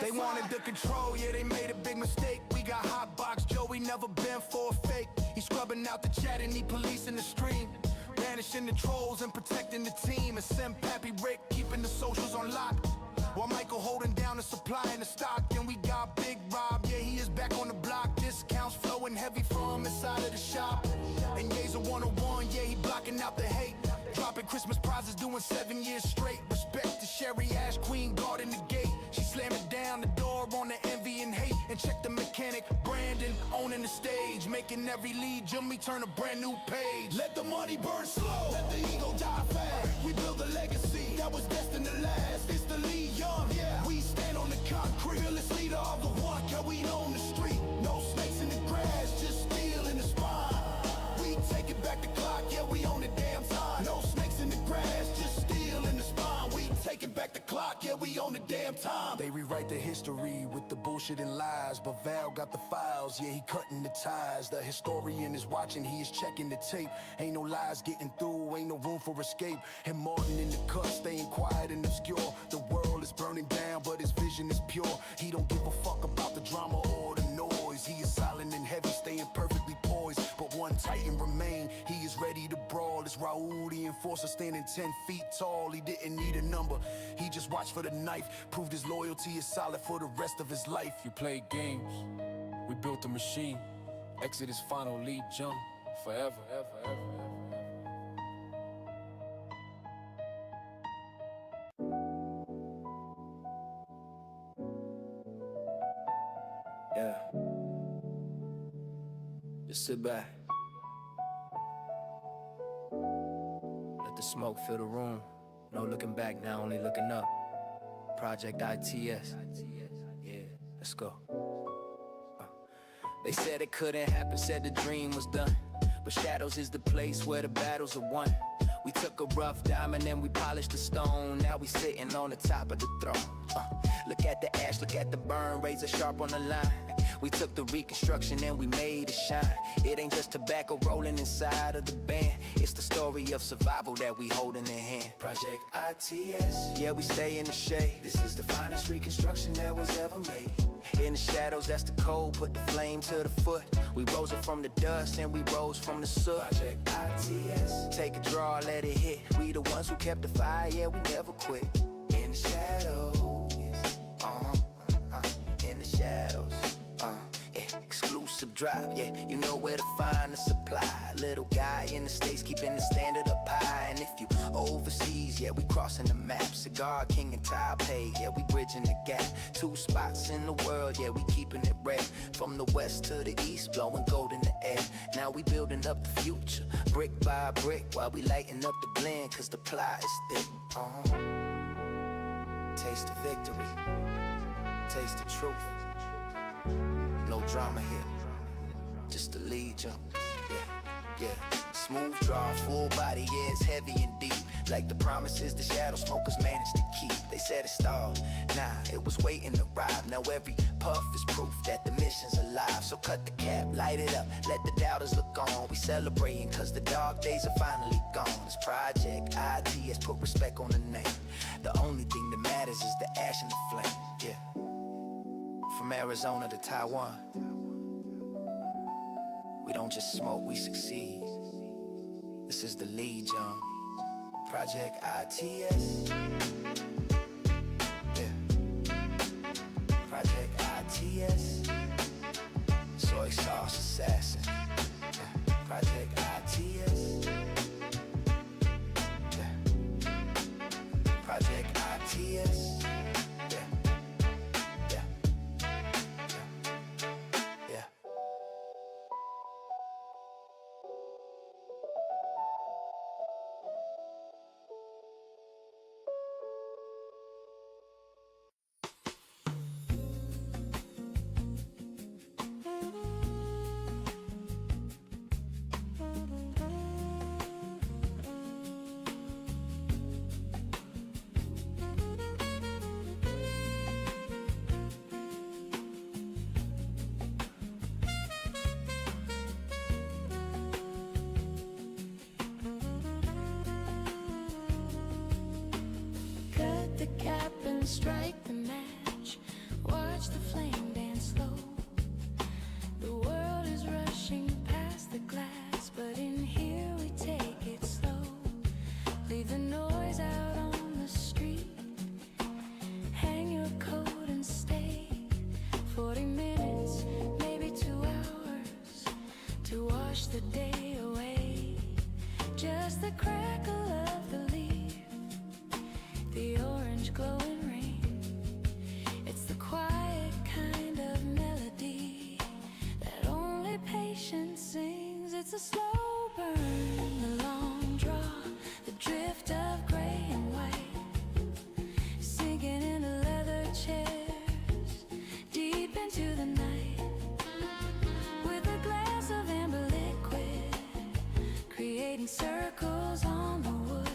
They wanted the control, yeah, they made a big mistake. We got hot box Joey, never been for a fake. He's scrubbing out the chat and he policing the stream, banishing the trolls and protecting the team. And Sim Pappy Rick keeping the socials on lock, while Michael holding down the supply and the stock. And we got Big Rob, yeah, he is back on the block. Discounts flowing heavy from inside of the shop. And Ye's a 101, yeah, he blocking out the hate. Dropping Christmas prizes, doing 7 years straight. Respect to Sherry Ash, Queen guarding the gate. She slamming down the door on the envy and hate. And check the mechanic, Brandon, owning the stage, making every lead Jimmy turn a brand new page. Let the money burn slow, let the ego die fast. We build a legacy that was destined to last. It's the Lee Young, yeah. We stand on the concrete, fearless leader of the one, yeah, we own the street. No snakes in the grass, just steel in the spine. We taking back the clock, yeah, we own the damn time. No snakes in the grass, just steel in the spine. We taking back the clock, yeah, we own the damn time. They rewrite the history with the bullshit and lies, but Val got the files, yeah, he cutting the ties. The historian is watching, he is checking the tape. Ain't no lies getting through, ain't no room for escape. And Martin in the cut, staying quiet and obscure. The world is burning down, but his vision is pure. He don't give a fuck about the drama or the noise. He is silent and heavy, staying perfectly poised. But one titan remain, he is ready to brawl. It's Raul, the enforcer, standing 10 feet tall. He didn't need a number, he just watched for the knife. Proved his loyalty is solid for the rest of his life. You played games, we built a machine. Exodus final lead jump, forever, ever, ever, ever. Yeah. Just sit back. Let the smoke fill the room. No looking back now, only looking up. Project ITS. Yeah, let's go. They said it couldn't happen, said the dream was done. But Shadows is the place where the battles are won. We took a rough diamond and we polished the stone. Now we sitting on the top of the throne. Look at the ash, look at the burn, razor sharp on the line. We took the reconstruction and we made it shine. It ain't just tobacco rolling inside of the band. It's the story of survival that we holding in hand. Project ITS, yeah, we stay in the shade. This is the finest reconstruction that was ever made. In the shadows, that's the cold, put the flame to the foot. We rose up from the dust and we rose from the soot. Project ITS, take a draw, let it hit. We the ones who kept the fire, yeah, we never quit. In the shadows, in the shadows, yeah, exclusive drop, yeah, you know where to find the supply. Little guy in the States keeping the standard up high. And if you overseas, yeah, we crossing the map. Cigar King and Taipei, yeah, we bridging the gap. 2 spots in the world, yeah, we keeping it red. From the west to the east, blowing gold in the air. Now we building up the future, brick by brick, while we lighting up the blend, cause the ply is thick. Taste the victory, taste the truth. No drama here, just the lead jump. Yeah, smooth draw, full body, yeah, it's heavy and deep. Like the promises the shadow smokers managed to keep. They said it stalled, nah, it was waiting to arrive. Now every puff is proof that the mission's alive. So cut the cap, light it up, let the doubters look on. We celebrating cause the dark days are finally gone. This Project ITS, put respect on the name. The only thing that matters is the ash and the flame, yeah. From Arizona to Taiwan, we don't just smoke, we succeed. This is the lead, John. Project ITS. Yeah. Project ITS. Soy sauce assassin. Yeah. Project ITS. Yeah. Project ITS. Yeah. Yeah. Yeah. Yeah. Strike the match. What a day away. Just the crackle of the leaf, the orange glowing rain. It's the quiet kind of melody that only patience sings. It's a slow burn, the long draw, the drift of gray and white, sinking into leather chairs, deep into the night, with a glass of amber liquid, creating circles on the wood.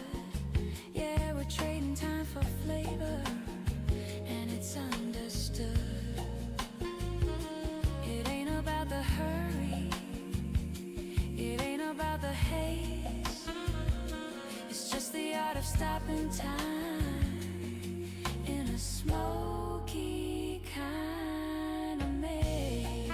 Yeah, we're trading time for flavor, and it's understood. It ain't about the hurry, it ain't about the haste. It's just the art of stopping time in a smoky kind of maze.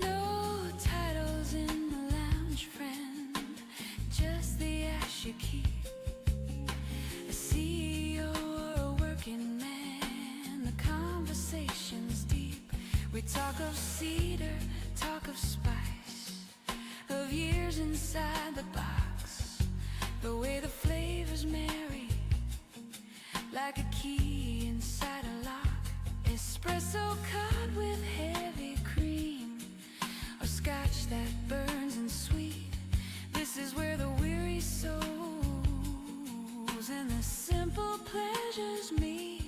No titles in the lounge, friend, just the ash you keep. A CEO or a working man, the conversation's deep. We talk of cedar, talk of spice, of years inside the box, the way the flavors marry, like a key inside a lock. Espresso cut with heavy cream, or scotch that burns and sweet. This is where the weary souls and the simple pleasures meet.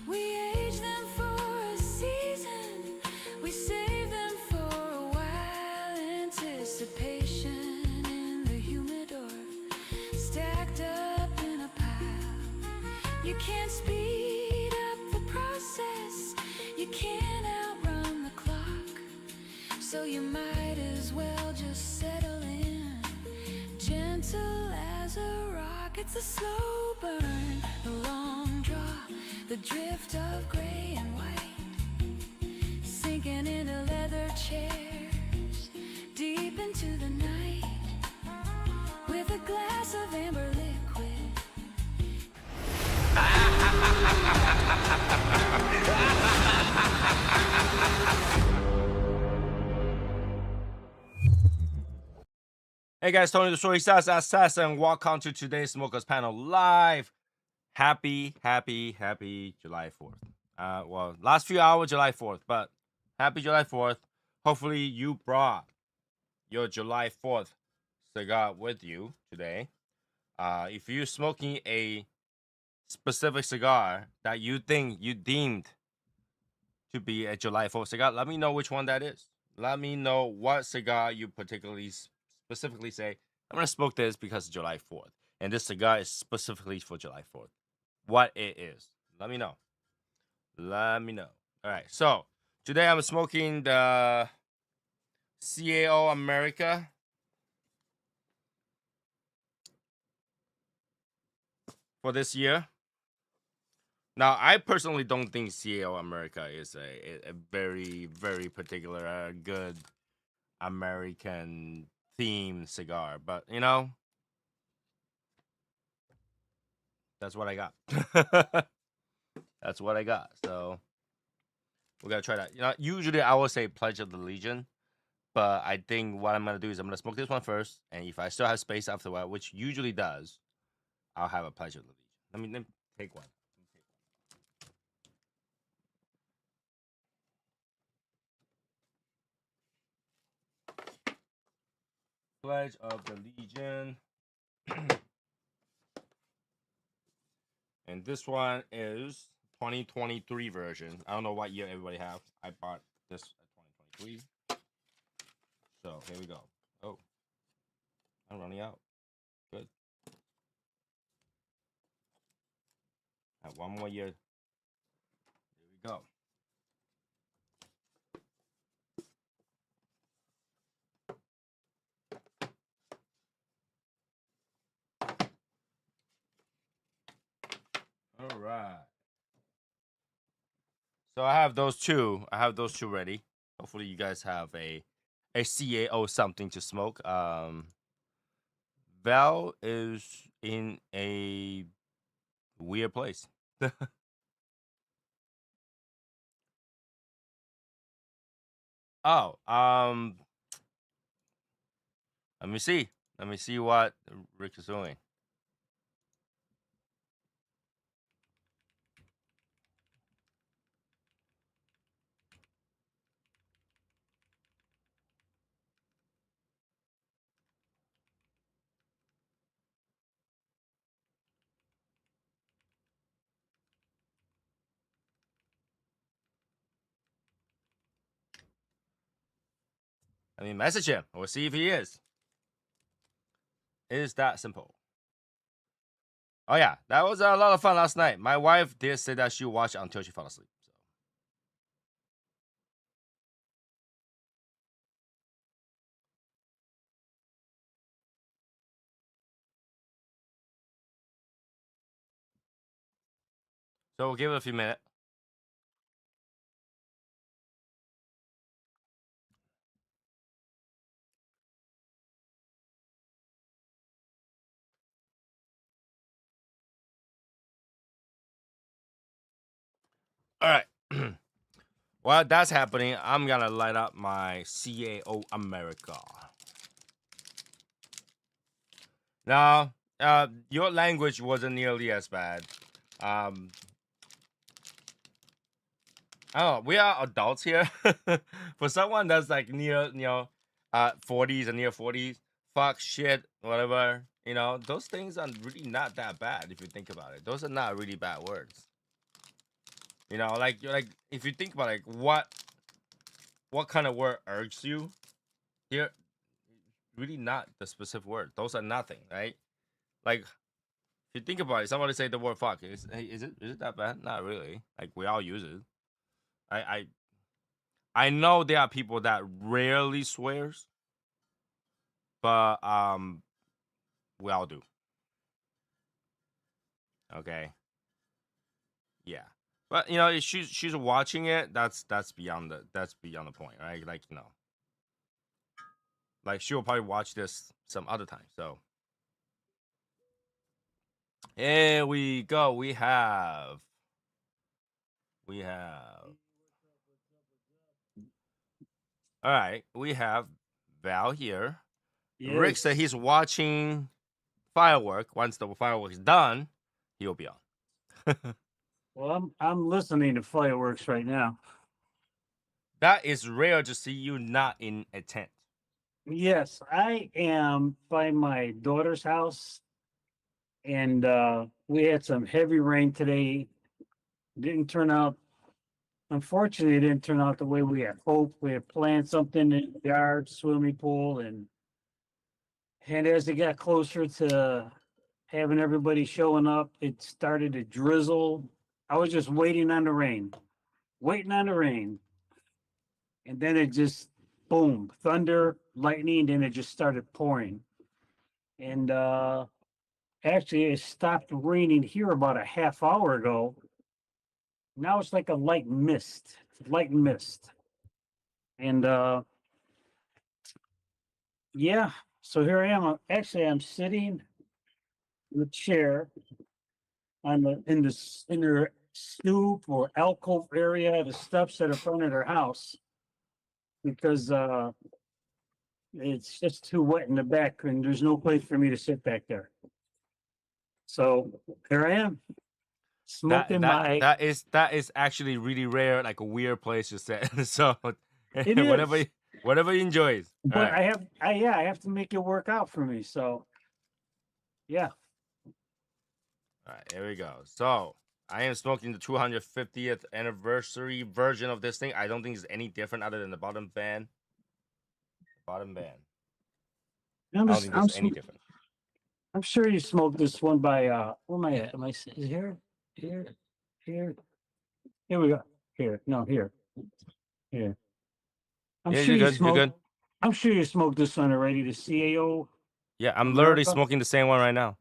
We age them for a season, we save them for a while. Anticipation in the humidor, stacked up in a pile. You can't speed up the process, you can't outrun the clock, so you might as well just settle in, gentle as a rock. It's a slow burn, the long draw, the drift of gray and white, sinking into leather chairs, deep into the night, with a glass of amber liquid. Hey guys, Tony the Shorty Sass, and welcome to today's Smokers Panel Live. Happy July 4th. Well, last few hours, July 4th, but happy July 4th. Hopefully you brought your July 4th cigar with you today. If you're smoking a specific cigar that you think you deemed to be a July 4th cigar, let me know which one that is. Let me know what cigar you particularly specifically say, I'm going to smoke this because it's July 4th. And this cigar is specifically for July 4th. What it is. Let me know. Let me know. All right. So, today I'm smoking the CAO America. For this year. Now, I personally don't think CAO America is a very, very particular good American themed cigar, but you know, that's what I got. That's what I got. So we're gonna try that. You know, usually I would say Pledge of Allegiance, but I think what I'm gonna do is I'm gonna smoke this one first, and if I still have space after a while, which usually does, I'll have a Pledge of Allegiance. Let me take one. Pledge of Allegiance. And this one is 2023 version. I don't know what year everybody have. I bought this at 2023. So here we go. Oh, I'm running out. Good. Have one more year. There we go. All right. So I have those two. Ready. Hopefully you guys have a CAO something to smoke. Val is in a weird place. Oh, let me see. Let me see what Rick is doing. I mean, message him. We'll see if he is. It is that simple. Oh yeah, that was a lot of fun last night. My wife did say that she watched until she fell asleep. So we'll give it a few minutes. All right. While that's happening, I'm gonna light up my CAO America. Now, your language wasn't nearly as bad. Oh, we are adults here. For someone that's like near, 40s and near 40s, fuck, shit, whatever, those things are really not that bad if you think about it. Those are not really bad words. Like if you think about like what kind of word irks you, here, really not the specific word. Those are nothing, right? Like if you think about it, somebody say the word fuck. Is it that bad? Not really. Like we all use it. I know there are people that rarely swears, but we all do. Okay. Yeah. But if she's watching it, that's beyond the point, right? Like, like she'll probably watch this some other time. So here we go. We have all right, we have Val here. Rick said he's watching firework. Once the firework is done, he'll be on. Well, I'm listening to fireworks right now. That is rare to see you not in a tent. Yes, I am by my daughter's house, and we had some heavy rain today. Didn't turn out, unfortunately, it didn't turn out the way we had hoped. We had planned something in the yard, swimming pool, and as it got closer to having everybody showing up, it started to drizzle. I was just waiting on the rain, waiting on the rain. And then it just boom, thunder, lightning, then it just started pouring. And actually it stopped raining here about a half hour ago. Now it's like a light mist. And yeah, so here I am. Actually I'm sitting in a chair on in their stoop or alcove area, the steps that are in front of their house, because it's just too wet in the back and there's no place for me to sit back there. So here I am, smoking my. That is actually really rare, like a weird place to sit. So It is, whatever you enjoys. but Right. I have to make it work out for me. So yeah, All right, here we go. So I am smoking the 250th anniversary version of this thing. I don't think it's any different other than the bottom band. Bottom band. I don't think there's any different. I'm sure you smoked this one by where am I at? Am I is here? Here we go. Here, no, here. I'm Yeah, sure you're you good. You're good. smoked. I'm sure you smoked this one already. The CAO. Yeah, I'm literally America? smoking the same one right now.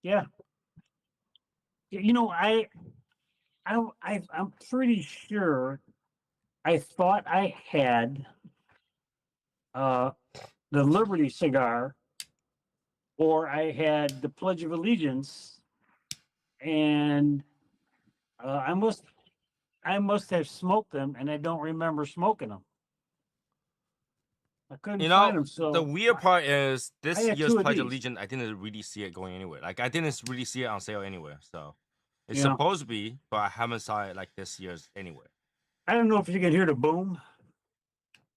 Yeah. I'm pretty sure I thought I had the Liberty cigar or I had the Pledge of Allegiance, and I must have smoked them, and I don't remember smoking them. I couldn't You find know, them, so the weird part is I this had year's two of Pledge of these. Allegiance, I didn't really see it going anywhere. Like I didn't really see it on sale anywhere. So it's Yeah. supposed to be, but I haven't saw it like this year's anywhere. I don't know if you can hear the boom.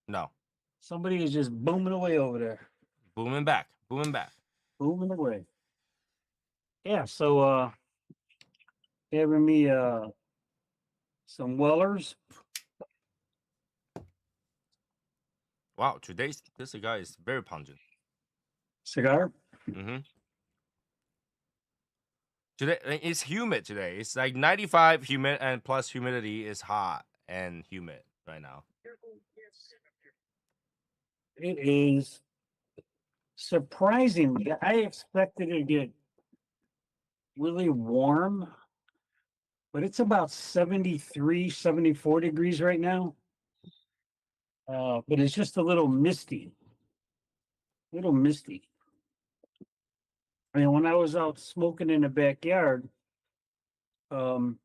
No. Somebody is just booming away over there, Booming back. Booming back. booming away. Yeah. So having me some Wellers. Wow, this cigar is very pungent. Cigar. Mm-hmm. Today it's humid today. It's like 95 humid and plus humidity is hot and humid right now. It is surprisingly. I expected it to get really warm, but it's about 73, 74 degrees right now. But it's just a little misty. Little misty. I mean, when I was out smoking in the backyard, um,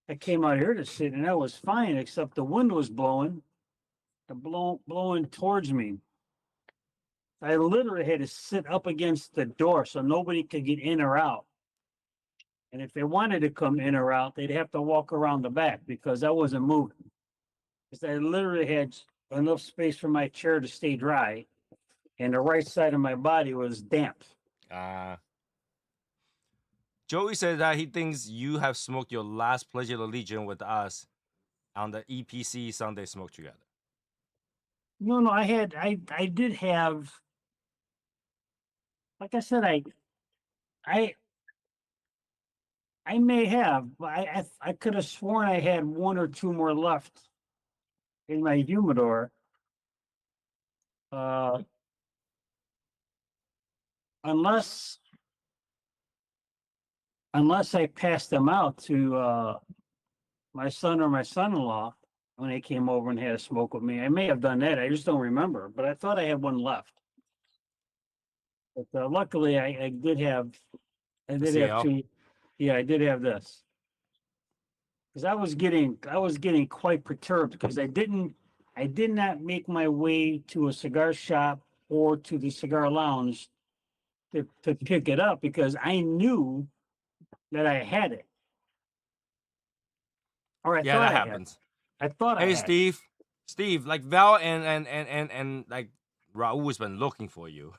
I came out here to sit and I was fine, except the wind was blowing, blowing towards me. I literally had to sit up against the door so nobody could get in or out. And if they wanted to come in or out, they'd have to walk around the back because I wasn't moving. Because I literally had enough space for my chair to stay dry, and the right side of my body was damp. Joey says that he thinks you have smoked your last Pledge of Allegiance with us on the EPC Sunday Smoke Together. No, I did have, like I said, I may have, but I could have sworn I had one or two more left in my humidor. Unless I passed them out to my son or my son-in-law when they came over and had a smoke with me. I may have done that. I just don't remember, but I thought I had one left. But luckily, I did have CL? two. Yeah, I did have this because I was getting quite perturbed because I did not make my way to a cigar shop or to the cigar lounge to pick it up because I knew that I had it. Or I Yeah, thought that I had it. happens. I thought I Hey, had it. Steve, like Val and like Raul has been looking for you.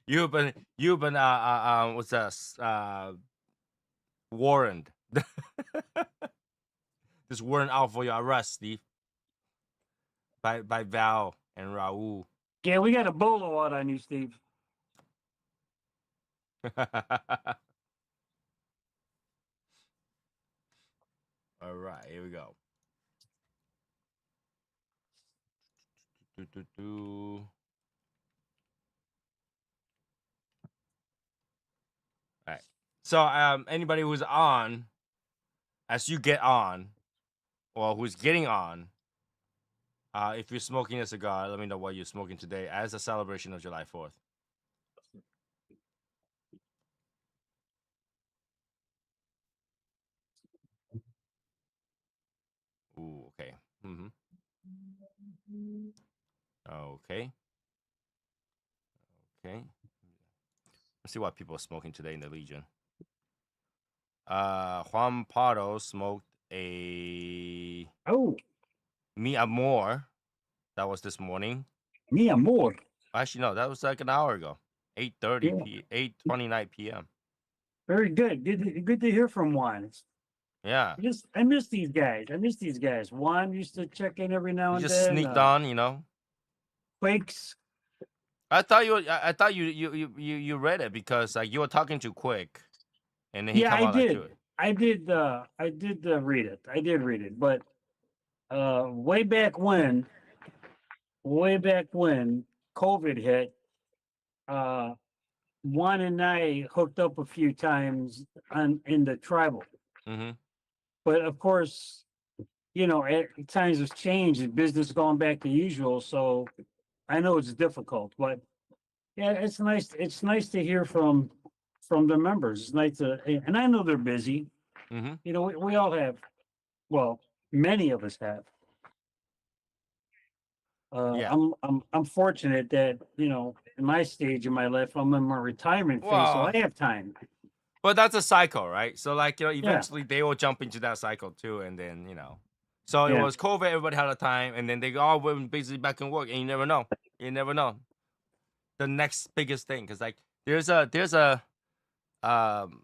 You've been what's that? Warrant. This warrant out for your arrest, Steve. By Val and Raul. Yeah, we got a bolo out on you, Steve. All right, here we go. All right. So anybody who's on, as you get on, or who's getting on, if you're smoking a cigar, let me know what you're smoking today as a celebration of July 4th. Ooh, okay. Mm-hmm. Okay. Okay. Let's see what people are smoking today in the Legion. Juan Pardo smoked a Mi Amor. That was this morning. Mi amor. Actually, no, that was like an hour ago. 8:30 8:29 p.m. Very good. Good to hear from Juan. Yeah. I miss these guys. Juan used to check in every now You and just then. sneaked on, you know. Quakes. I thought you read it because like you were talking too quick, and then he Yeah, come I out like did. to it. I did read it. I did read it, but way back when COVID hit, Juan and I hooked up a few times in the tribal. Mm-hmm. But of course, you know, times have changed and business going back to usual. So I know it's difficult, but Yeah, it's nice. It's nice to hear from the members. It's nice to, and I know they're busy. Mm-hmm. You know, we all have. Well, many of us have. Yeah. I'm fortunate that in my stage of my life, I'm in my retirement phase, so I Well, have time. but that's a cycle, right? So like Yeah, eventually they will jump into that cycle too, and then So it yeah. was COVID, everybody had a time, and then they all went basically back in work, and you never know. You never know the next biggest thing, because like there's a um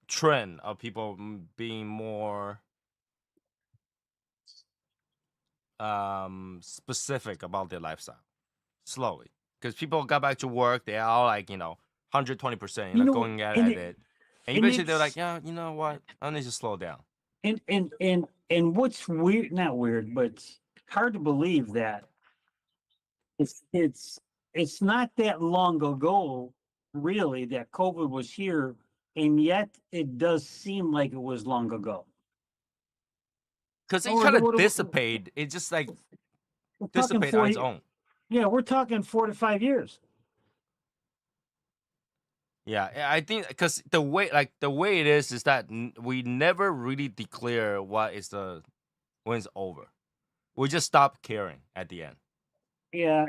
trend of people being more specific about their lifestyle slowly, because people got back to work, they're all like 120%, You know, going and at it it, and and eventually they're like, it's yeah, you know what, I need to slow down. and what's weird, not weird, but hard to believe that it's it's it's not that long ago, really, that COVID was here, and yet it does seem like it was long ago. Because it Oh, kind of dissipate. It just like we're talking dissipate on its 40. own. Yeah, we're talking 4 to 5 years. Yeah, I think because the way it is that we never really declare what is the when it's over. We just stop caring at the end, Yeah,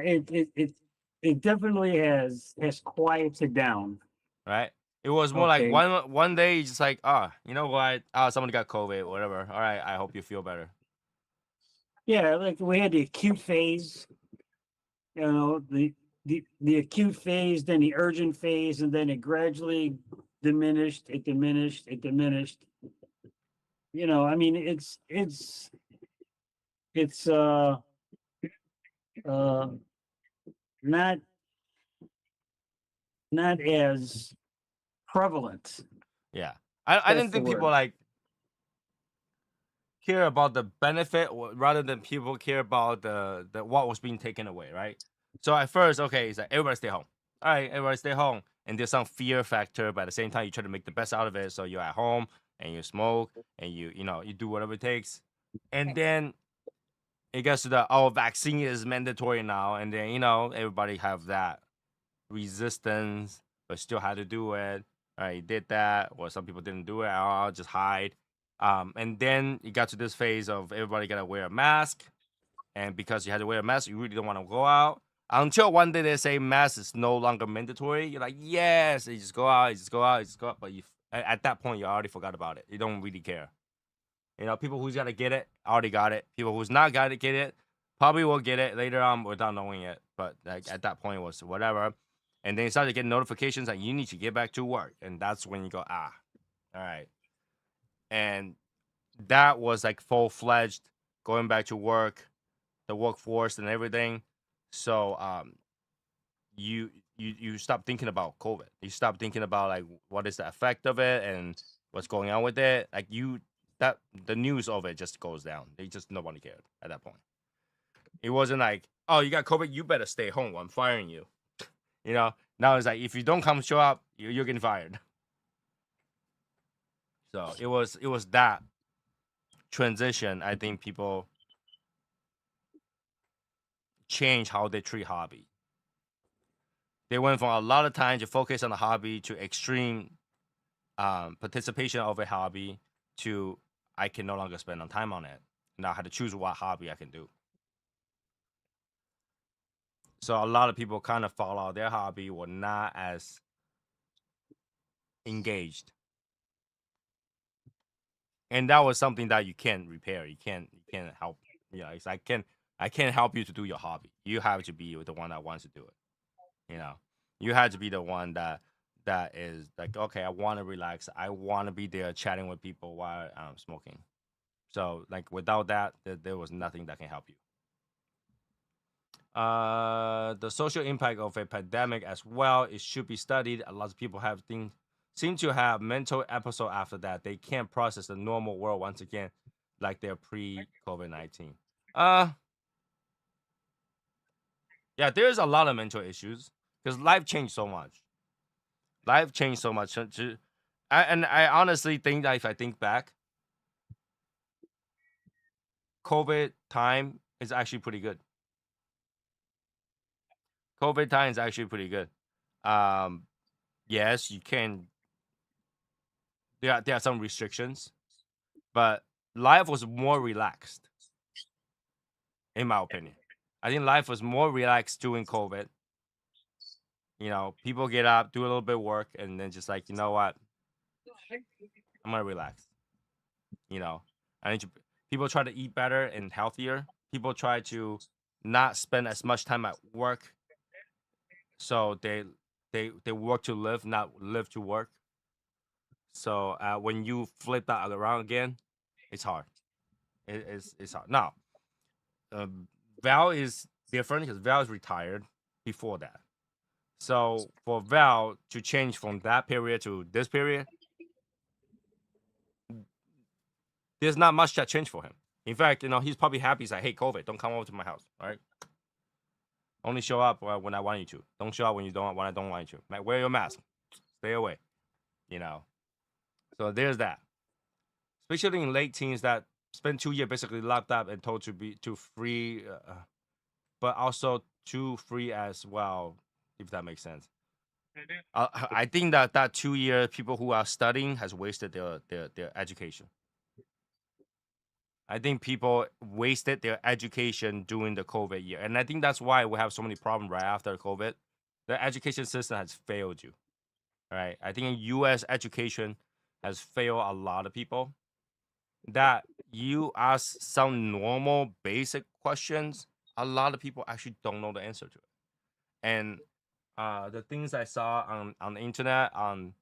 it definitely has quieted down. right? It was more like Okay. one day, you just like, you know what? Somebody got COVID, whatever. All right, I hope you feel better. Yeah, like we had the acute phase, the acute phase, then the urgent phase, and then it gradually diminished, it diminished, it diminished. I mean, it's uh not not as prevalent. Yeah, I That's didn't the think people word. like care about the benefit rather than people care about the what was being taken away, right? So at first, okay, it's like everybody stay home. All right, everybody stay home, and there's some fear factor, but at the same time, you try to make the best out of it. So you're at home and you smoke and you do whatever it takes, and then it gets to the vaccine is mandatory now, and then everybody have that resistance, but still had to do it. I did that, or some people didn't do it. I'll just hide. And then it got to this phase of everybody gotta wear a mask, and because you had to wear a mask, you really don't want to go out. Until one day they say mask is no longer mandatory. You're like, yes, you just go out, you just go out, you just go out. But at that point, you already forgot about it. You don't really care. People who's gotta get it already got it. People who's not gotta get it probably will get it later on without knowing it. But like at that point, it was whatever. And then you started getting notifications that you need to get back to work, and that's when you go, all right. And that was like full fledged going back to work, the workforce and everything. So you stop thinking about COVID. You stop thinking about like what is the effect of it and what's going on with it. Like that the news of it just goes down. They just nobody cared at that point. It wasn't like, oh, you got COVID, you better stay home. I'm firing you. Now it's like if you don't come show up, you're getting fired. So it was that transition. I think people change how they treat hobby. They went from a lot of time to focus on the hobby to extreme participation of a hobby to I can no longer spend on time on it. Now I had to choose what hobby I can do. So a lot of people kind of follow their hobby were not as engaged, and that was something that you can't repair. You can't help. It's I can't help you to do your hobby. You have to be the one that wants to do it. You know, you had to be the one that is like, okay, I want to relax. I want to be there chatting with people while I'm smoking. So like without that, there was nothing that can help you. The social impact of a pandemic as well. It should be studied. A lot of people seem to have mental episode after that. They can't process the normal world once again, like they're pre-COVID-19. Uh, yeah, there's a lot of mental issues because life changed so much. Life changed so much. And I honestly think that if I think back, COVID time is actually pretty good. COVID time is actually pretty good. Um, yes, you can. There are some restrictions, but life was more relaxed, in my opinion. I think life was more relaxed during COVID. People get up, do a little bit of work, and then just like, you know what, I'm gonna relax. You know, I need to. People try to eat better and healthier. People try to not spend as much time at work, so they work to live, not live to work. So when you flip that around again, it's hard. It's hard. Now, um, Val is different because Val is retired before that. So for Val to change from that period to this period, there's not much that changed for him. In fact, he's probably happy. He's like, "Hey, COVID, don't come over to my house. All right, only show up when I want you to. Don't show up when I don't want you to. Like, wear your mask. Stay away." You know. So there's that. Especially in late teens that spent 2 years basically locked up and told to be too free, but also too free as well, if that makes sense. I think that 2 year people who are studying has wasted their education. I think people wasted their education during the COVID year, and I think that's why we have so many problems right after COVID. The education system has failed you, right? I think U.S. education has failed a lot of people. That you ask some normal basic questions, a lot of people actually don't know the answer to it. And the things I saw on the internet, on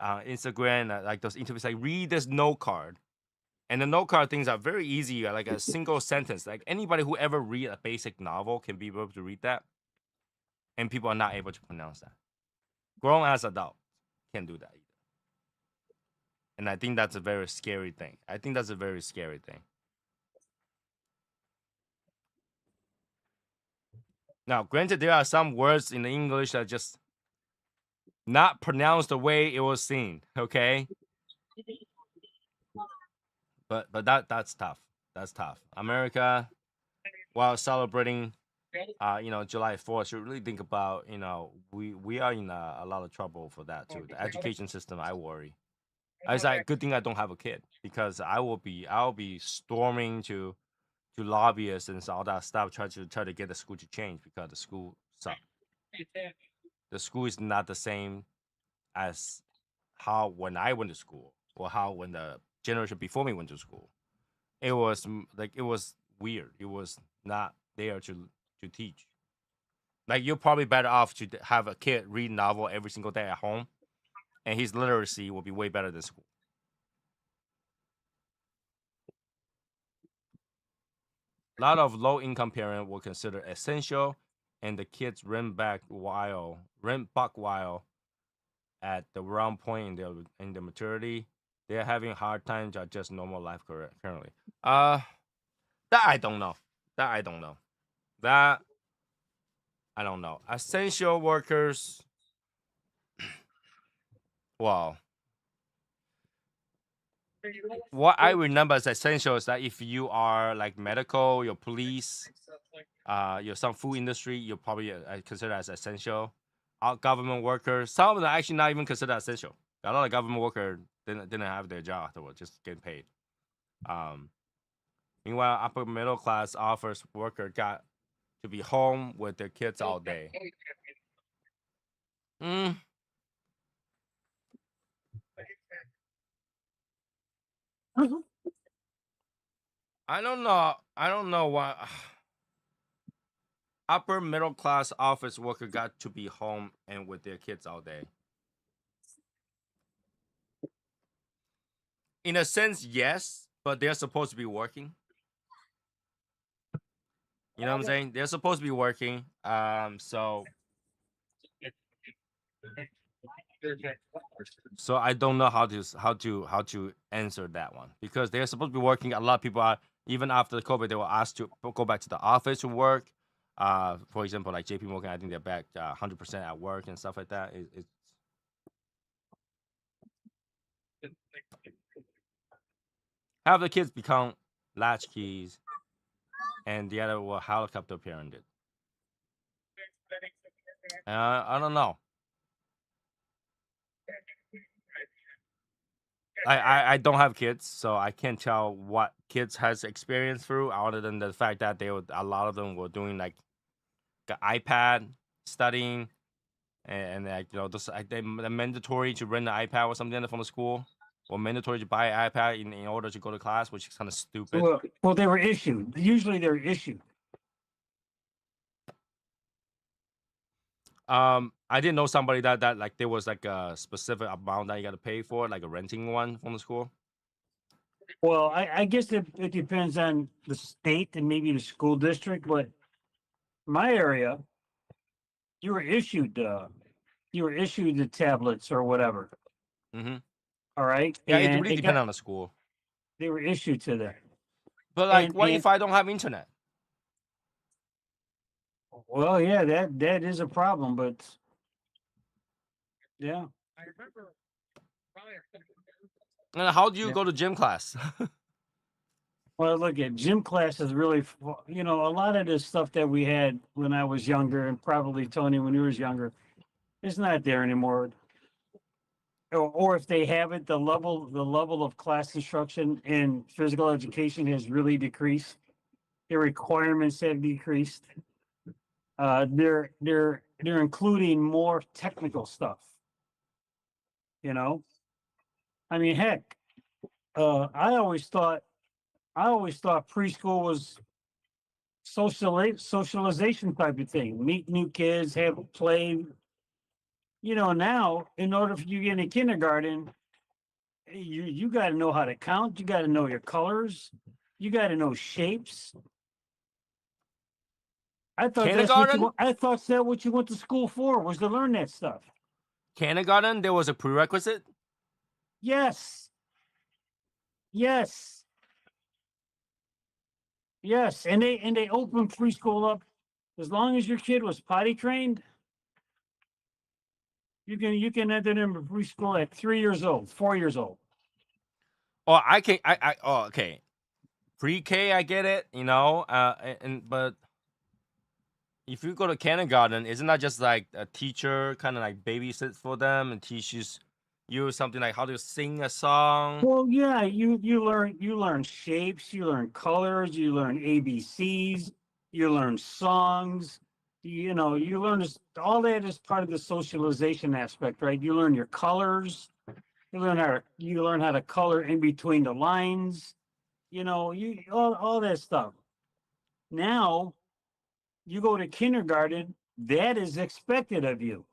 Instagram, like those interviews, like read this note card. And the note card things are very easy, like a single sentence. Like anybody who ever read a basic novel can be able to read that, and people are not able to pronounce that. Grown as adults can't do that either. And I think that's a very scary thing. I think that's a very scary thing. Now, granted, there are some words in the English that just not pronounced the way it was seen. Okay, but that's tough. That's tough. America, while celebrating, July 4th, should really think about, we are in a lot of trouble for that too. The education system, I worry. It's like good thing I don't have a kid because I'll be storming to lobbyists and all that stuff, try to get the school to change because the school sucks. The school is not the same as how when I went to school or how when the generation before me went to school. It was like it was weird. It was not there to teach. Like you're probably better off to have a kid read novel every single day at home, and his literacy will be way better than school. A lot of low income parents will consider essential, and the kids rent back while at the wrong point in their maturity. They're having a hard time to adjust normal life currently. Uh, that I don't know. That I don't know. That I don't know. Essential workers. Well, what I remember as essential is that if you are like medical, your police, your some food industry, you're probably considered as essential. Our government workers, some of them are actually not even considered essential. A lot of government workers didn't have their job afterwards, just getting paid. Um, Meanwhile, upper middle class offers worker got to be home with their kids all day. Mm, I don't know. I don't know why upper middle class office worker got to be home and with their kids all day. In a sense, yes, but they're supposed to be working. You know what I'm saying? They're supposed to be working. So I don't know how to answer that one because they're supposed to be working. A lot of people are even after the COVID, they were asked to go back to the office to work. For example, like JP Morgan, I think they're back 100% at work and stuff like that. It's have the kids become latchkeys, and the other were helicopter parented. I don't know. I don't have kids, so I can't tell what kids has experienced through, other than the fact that a lot of them were doing like the iPad studying, and like those they're mandatory to rent the iPad or something from the school, or mandatory to buy an iPad in order to go to class, which is kind of stupid. Well, they were issued. Usually, they're issued. I didn't know somebody that like there was like a specific amount that you got to pay for, like a renting one from the school. Well, I guess it depends on the state and maybe the school district, but my area, you were issued the tablets or whatever. Mm-hmm. All right, Yeah, it and really depends on the school. they were issued to them. But like, And what if I don't have internet? well, yeah, that is a problem, but yeah. And how do you Yeah. go to gym class? Well, look at gym class is really, a lot of this stuff that we had when I was younger, and probably Tony when he was younger, it's not there anymore. Or if they have it, the level of class instruction in physical education has really decreased. The requirements have decreased. They're including more technical stuff. You know, I mean, heck, I always thought preschool was socialization type of thing. Meet new kids, have play. Now in order for you to get into kindergarten, you got to know how to count. You got to know your colors. You got to know shapes. I thought that's what Kindergarten? I thought that what you went to school for was to learn that stuff. Kindergarten, there was a prerequisite. Yes. Yes. Yes. And they opened preschool up. As long as your kid was potty trained, you can enter them in preschool at 3 years old, 4 years old. Oh, I can. Oh, okay. Pre-K, I get it. But if you go to kindergarten, isn't that just like a teacher kind of like babysits for them and teaches you something like how to sing a song? Well, yeah, you learn shapes, you learn colors, you learn ABCs, you learn songs. You learn all that is part of the socialization aspect, right? You learn your colors. You learn how to color in between the lines. You all that stuff. Now you go to kindergarten, that is expected of you.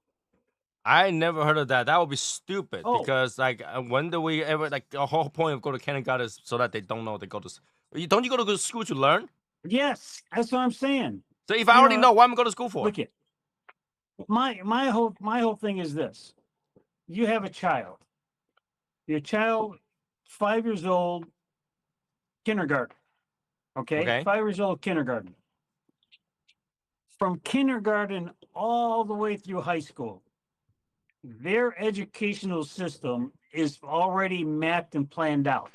I never heard of that. That would be stupid Oh, because like when do we ever like the whole point of go to kindergarten is so that they don't know they go to. Don't you go to school to learn? yes, that's what I'm saying. So if I already know, what am I going to school for? Look at my whole thing is this. You have a child. Your child, 5 years old, kindergarten. Okay? Okay. 5 years old, kindergarten. From kindergarten all the way through high school, their educational system is already mapped and planned out.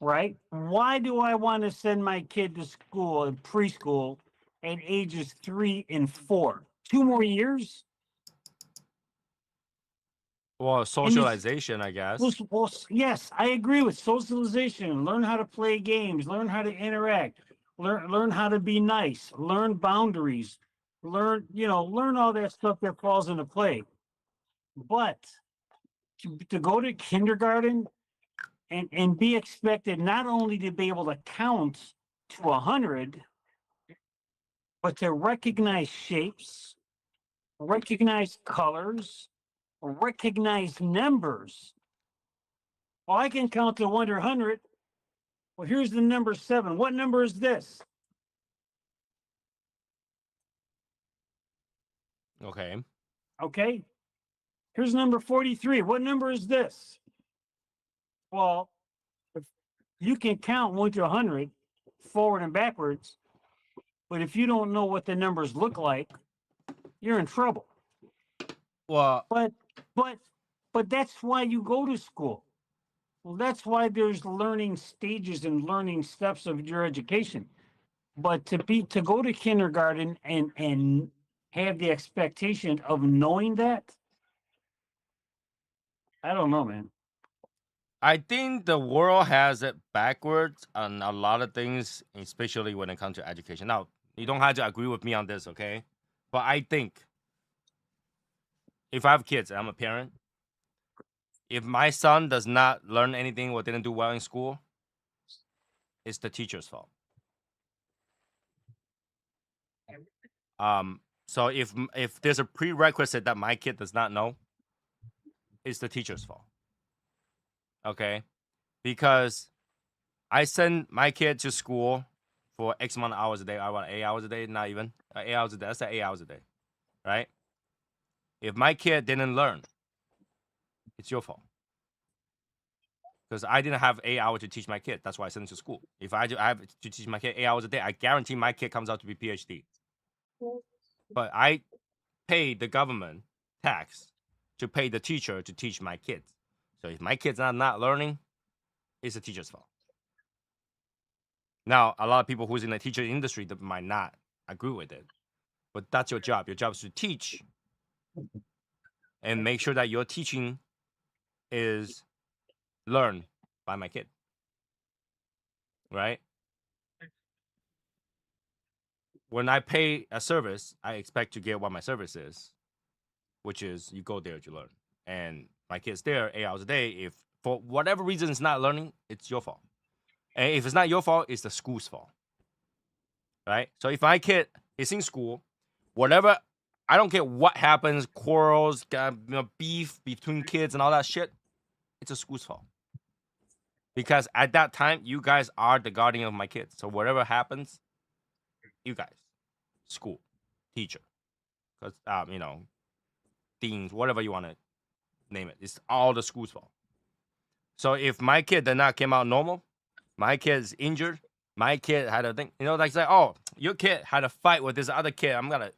Right? Why do I want to send my kid to school in preschool at ages 3 and 4? 2 more years? Well, socialization, I guess. Well, yes, I agree with socialization. Learn how to play games. Learn how to interact. Learn how to be nice. Learn boundaries. Learn all that stuff that falls into play. But to go to kindergarten and be expected not only to be able to count to 100, but to recognize shapes, recognize colors, recognize numbers. Well, I can count to 100. Well, here's the number 7. What number is this? Okay. Okay. Here's number 43. What number is this? Well, if you can count 1 to 100 forward and backwards, but if you don't know what the numbers look like, you're in trouble. Well, But that's why you go to school. Well, that's why there's learning stages and learning steps of your education. But to go to kindergarten and have the expectation of knowing that, I don't know, man. I think the world has it backwards on a lot of things, especially when it comes to education. Now, you don't have to agree with me on this, okay? But I think if I have kids, I'm a parent. If my son does not learn anything or didn't do well in school, it's the teacher's fault. So if there's a prerequisite that my kid does not know, it's the teacher's fault. Okay, because I send my kid to school for X amount of hours a day. I want 8 hours a day, not even 8 hours a day. That's 8 hours a day, right? If my kid didn't learn, it's your fault. Because I didn't have 8 hours to teach my kid. That's why I sent him to school. If I have to teach my kid 8 hours a day, I guarantee my kid comes out to be PhD. But I pay the government tax to pay the teacher to teach my kids. So if my kid's not learning, it's the teacher's fault. Now, a lot of people who's in the teacher industry that might not agree with it, but that's your job. Your job is to teach and make sure that your teaching is learned by my kid, right? When I pay a service, I expect to get what my service is, which is you go there to learn. And my kid's there 8 hours a day. If for whatever reason it's not learning, it's your fault. And if it's not your fault, it's the school's fault, right? So if my kid is in school, whatever, I don't care what happens, quarrels, beef between kids and all that shit, it's a school's fault. Because at that time, you guys are the guardian of my kids. So whatever happens, you guys, school, teacher, because deans, whatever you want to name it, it's all the school's fault. So if my kid did not come out normal, my kid is injured, my kid had a thing, like say, oh, your kid had a fight with this other kid, I'm gonna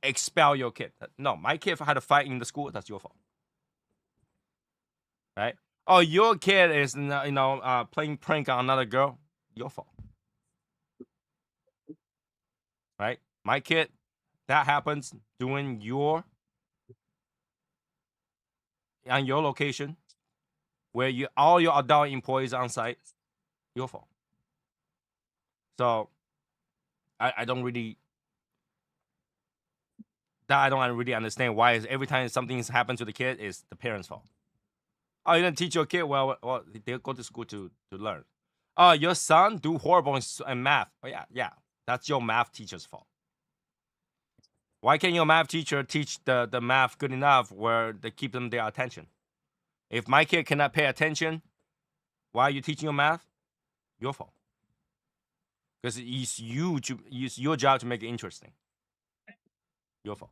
expel your kid. No, my kid had a fight in the school. That's your fault, right? Oh, your kid is playing prank on another girl. Your fault, right? My kid, that happens doing on your location where all your adult employees on site. Your fault. So I don't really understand why is every time something's happened to the kid is the parents' fault. Oh, you didn't teach your kid well. Well, they go to school to learn. Oh, your son do horrible in math. Oh, yeah, that's your math teacher's fault. Why can't your math teacher teach the math good enough where they keep them their attention? If my kid cannot pay attention, why are you teaching your math? Your fault. Because it's your job to make it interesting. Your fault.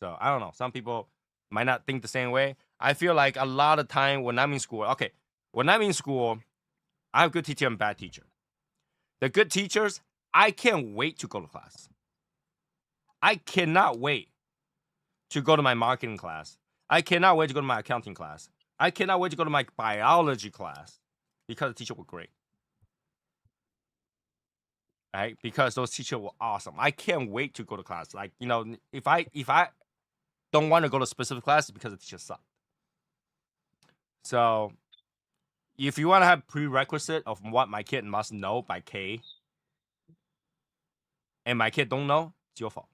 So I don't know. Some people might not think the same way. I feel like a lot of time when I'm in school, I have good teacher and bad teacher. The good teachers, I can't wait to go to class. I cannot wait to go to my marketing class. I cannot wait to go to my accounting class. I cannot wait to go to my biology class because the teacher were great. Right? Because those teachers were awesome. I can't wait to go to class. Like, if I don't want to go to specific classes because the teacher sucked. So if you want to have prerequisite of what my kid must know by K, and my kid don't know, it's your fault.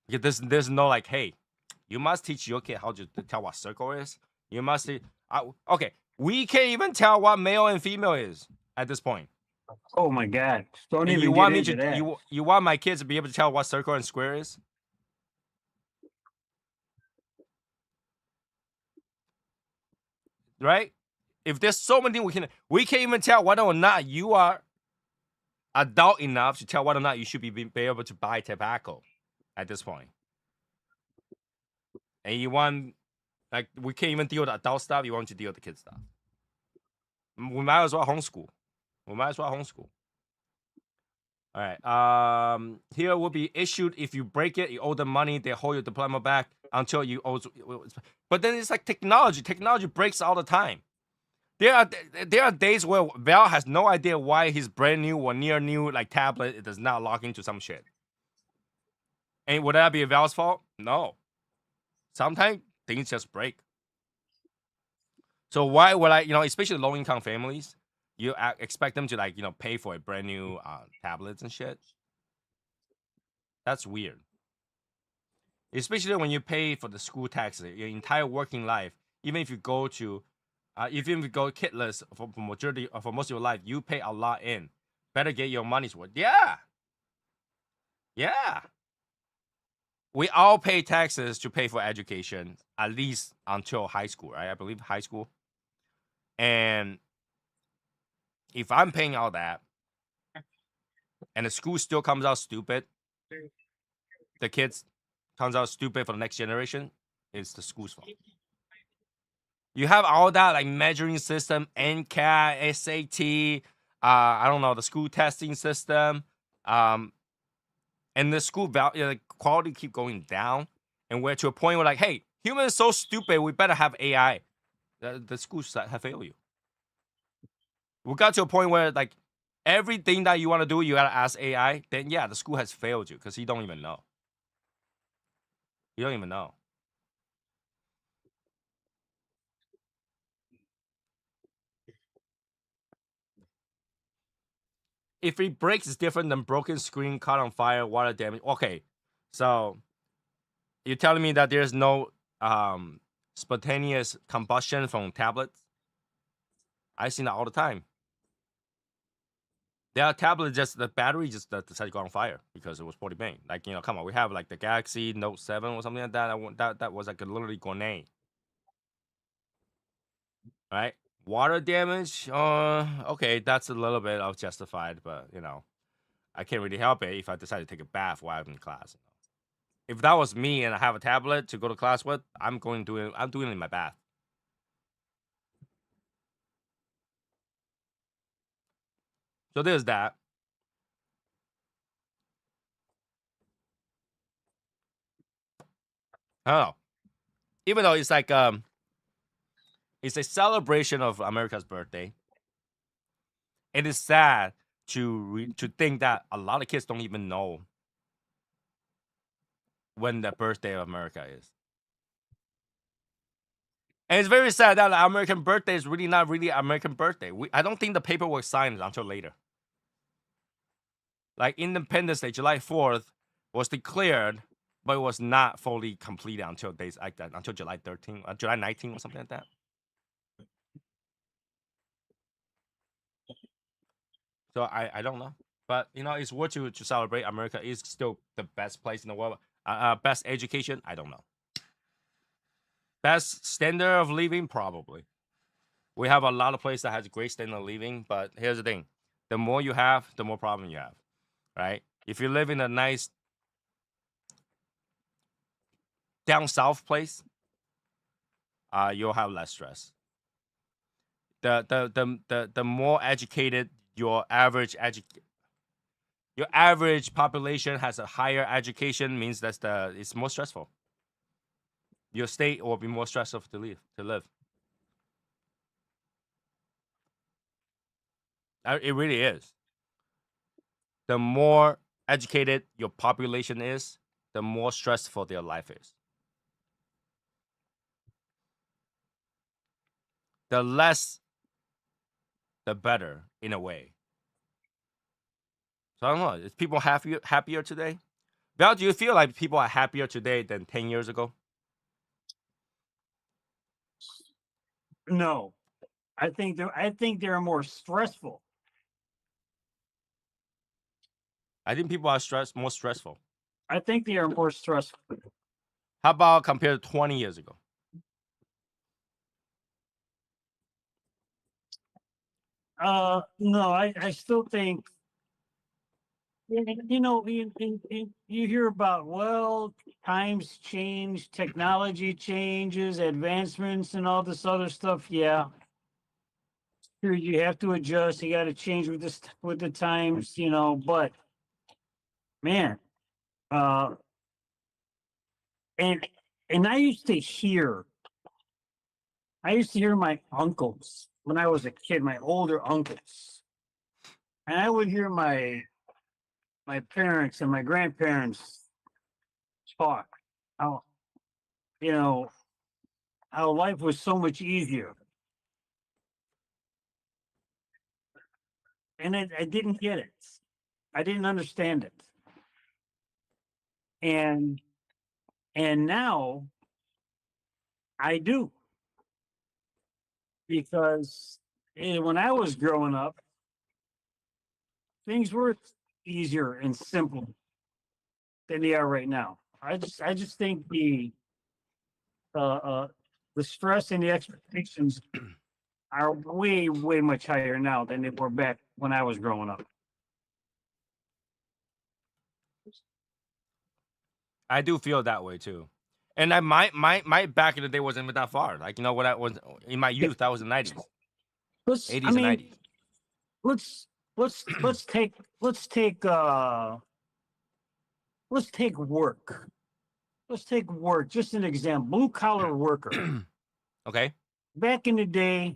Because there's no like, hey, you must teach your kid how to tell what circle is. You must okay. We can't even tell what male and female is at this point. Oh my God! Don't And even you get want me into to that. you want my kids to be able to tell what circle and square is? Right? If there's so many we can't even tell whether or not you are adult enough to tell whether or not you should be able to buy tobacco at this point. And you want we can't even deal with adult stuff. You want to deal with the kid stuff. We might as well homeschool. All right. Here will be issued if you break it. You owe them money. They hold your diploma back until you owe. But then it's like technology. Technology breaks all the time. There are days where Val has no idea why his brand new or near new tablet does not log into some shit. And would that be Val's fault? No. Sometimes things just break. So why would I, especially low income families, you expect them to like, pay for a brand new tablets and shit? That's weird. Especially when you pay for the school taxes, your entire working life, even if you go to, even if you go kitless for majority for most of your life, you pay a lot in. Better get your money's worth. Yeah, yeah. We all pay taxes to pay for education, at least until high school, right? I believe high school. And if I'm paying all that, and the school still comes out stupid, the kids comes out stupid for the next generation, it's the school's fault. You have all that like measuring system, NCAT, SAT, I don't know, the school testing system, and the school the quality keep going down, and we're to a point where like, hey, humans are so stupid, we better have AI. The schools have failed you. We got to a point where like everything that you want to do, you gotta ask AI. Then yeah, the school has failed you because you don't even know. You don't even know. If it breaks, it's different than broken screen, caught on fire, water damage. Okay, so you're telling me that there's no spontaneous combustion from tablets? I see that all the time. There are tablets just the battery just decided to go on fire because it was 40 bang. Like come on, we have like the Galaxy Note 7 or something like that. That was like a literally grenade, right? Water damage, okay, that's a little bit of justified, but I can't really help it if I decide to take a bath while I'm in class. If that was me and I have a tablet to go to class with, I'm doing it in my bath. So there's that. I don't know. Even though it's like it's a celebration of America's birthday. It is sad to think that a lot of kids don't even know when the birthday of America is. And it's very sad that the American birthday is really not really American birthday. I don't think the paperwork signed until later. Like Independence Day, July 4th was declared, but it was not fully completed until days like that, until July 13th, July 19th or something like that. So I don't know. But it's worth to celebrate. America is still the best place in the world. Best education, I don't know. Best standard of living, probably. We have a lot of places that has great standard of living, but here's the thing: the more you have, the more problem you have, right? If you live in a nice down south place, you'll have less stress. The more educated your average population has a higher education means it's more stressful. Your state will be more stressful to live. It really is. The more educated your population is, the more stressful their life is. The less, the better, in a way. So I don't know. Is people happier today? Val, do you feel like people are happier today than 10 years ago? No, I think they're more stressful. I think people are more stressful. I think they are more stressful. How about compared to 20 years ago? No, I still think you hear about, well, times change, technology changes, advancements, and all this other stuff. Yeah, sure, you have to adjust. You got to change with the times, But man, uh, and I used to hear, my uncles when I was a kid, my older uncles, and I would hear my parents and my grandparents talk how you know how life was so much easier. and I didn't get it. I didn't understand it. And now I do, because when I was growing up, things were easier and simpler than they are right now. I just think uh, uh, the stress and the expectations are way much higher now than they were back when I was growing up. I do feel that way too. And I my back in the day wasn't even that far. Like, you know, when I was in my youth, that was the 90s, I 80s and mean, 90s. let's let's take let's take uh let's take work. Let's take work. Just an example. Blue collar worker. Okay. Back in the day,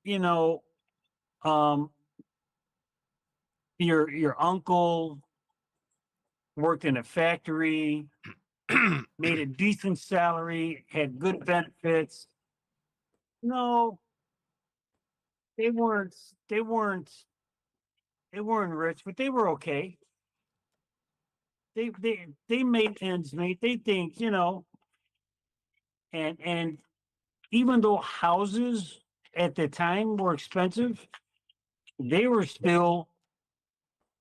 you know, um, your uncle worked in a factory, made a decent salary, had good benefits. No, they weren't. They weren't. They weren't rich, but they were okay. They made ends meet. They think, and even though houses at the time were expensive, they were still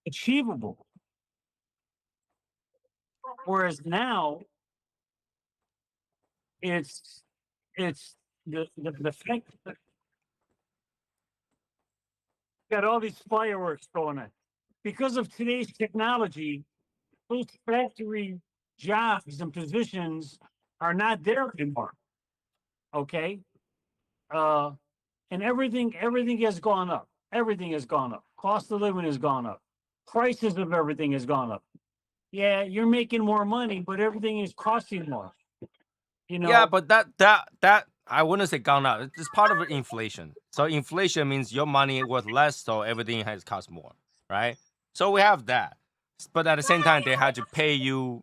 achievable. Whereas now it's it's the fact that got all these fireworks going on. Because of today's technology, those factory jobs and positions are not there anymore. Okay. Uh and everything has gone up. Everything has gone up. Cost of living has gone up. Prices of everything has gone up. Yeah, you're making more money, but everything is costing more. You Yeah, know, but that I wouldn't say gone up. It's part of inflation. So inflation means your money worth less, so everything has cost more, right? So we have that. But at the same time, they had to pay you,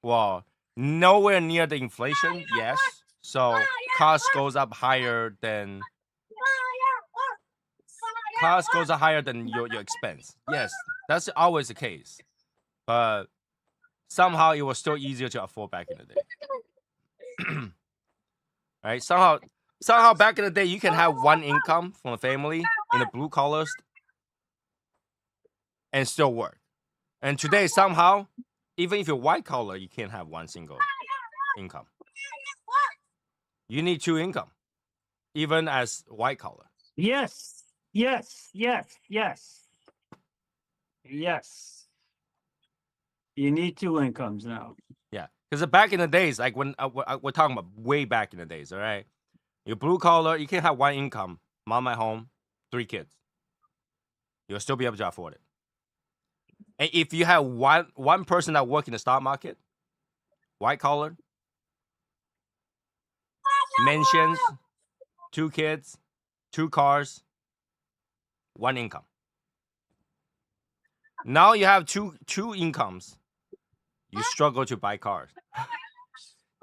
well, nowhere near the inflation. Yes. So cost goes up higher than your expense. Yes, that's always the case. But somehow it was still easier to afford back in the day. Right? Somehow back in the day you can have one income from a family in the blue collars and still work. And today somehow, even if you're white collar, you can't have one single income. You need two income, even as white collar. yes, yes, yes, yes, yes. You need two incomes now. Yeah, because back in the days, like when we're talking about way back in the days, all right. You're blue collar, you can't have one income. Mom at home, 3 kids. You'll still be able to afford it. And if you have one person that work in the stock market, white collar, mentions, 2 kids, 2 cars, 1 income. Now you have two incomes. You struggle to buy cars.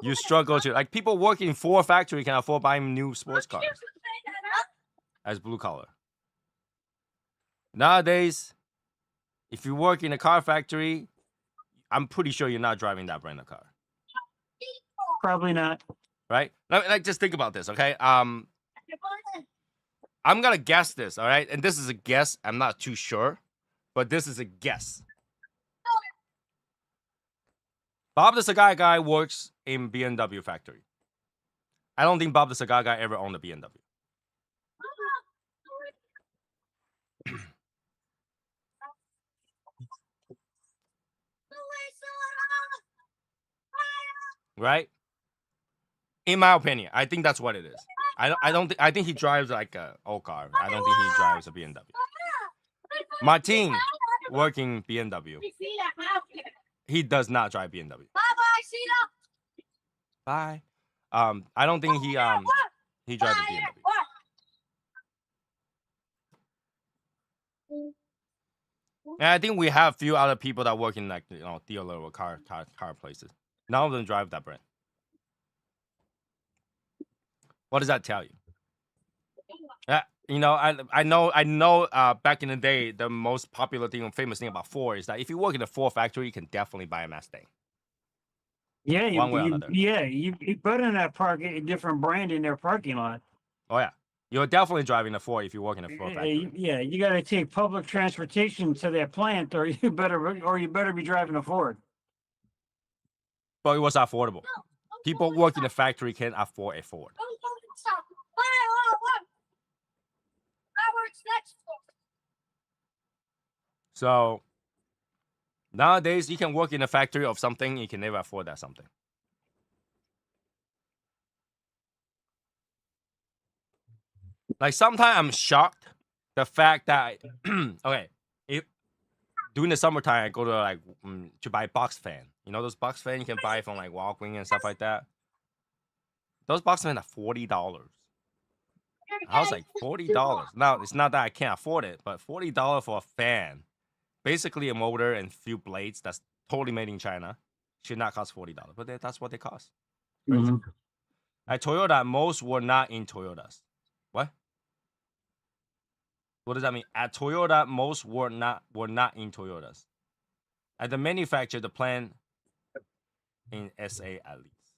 You struggle to, like, people working in Ford factory can afford buying new sports cars as blue collar. Nowadays, if you work in a car factory, I'm pretty sure you're not driving that brand of car. Probably not. Right? Like, just think about this, okay? I'm gonna guess this, all right? And this is a guess. I'm not too sure, but this is a guess. Bob the Cigar Guy works in BMW factory. I don't think Bob the Cigar Guy ever owned a BMW. Right? In my opinion, I think that's what it is. I think he drives like a old car. I don't think he drives a BMW. Martin working BMW. He does not drive BMW. Bye. I don't think he drives a BMW. And I think we have a few other people that work in, like, dealer or car places. None of them drive that brand. What does that tell you? You know, I know. Back in the day, the most popular thing, and famous thing about Ford is that if you work in a Ford factory, you can definitely buy a Mustang, Yeah, one way or another. you better not park a different brand in their parking lot. Oh yeah, you're definitely driving a Ford if you work in a Ford factory. Yeah, you got to take public transportation to that plant, or you better be driving a Ford. But it was affordable. People work in the factory can afford a Ford. So nowadays, you can work in a factory of something, you can never afford that something. Like sometimes I'm shocked the fact that okay, if during the summertime I go to like to buy box fan. You know those box fan you can buy from like Walgreens and stuff like that. Those box fans are $40. I was like $40. Now it's not that I can't afford it, but $40 for a fan, basically a motor and few blades that's totally made in China, should not cost $40. But that's what they cost. Crazy. Mhm. At Toyota, most were not in Toyotas. What? What does that mean? At Toyota, most were not in Toyotas. At the manufacturer, the plant in SA at least.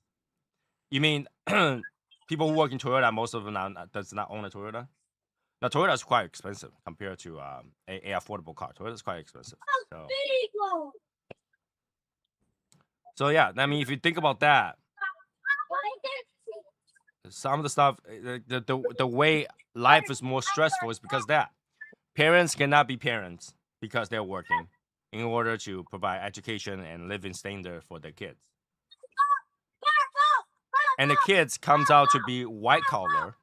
You mean people who work in Toyota, most of them does not own a Toyota? Now Toyota is quite expensive compared to a affordable car. Toyota is quite expensive. So yeah, I mean, if you think about that, some of the stuff, the way life is more stressful is because that parents cannot be parents because they're working in order to provide education and living standard for their kids. And the kids comes out to be white collar.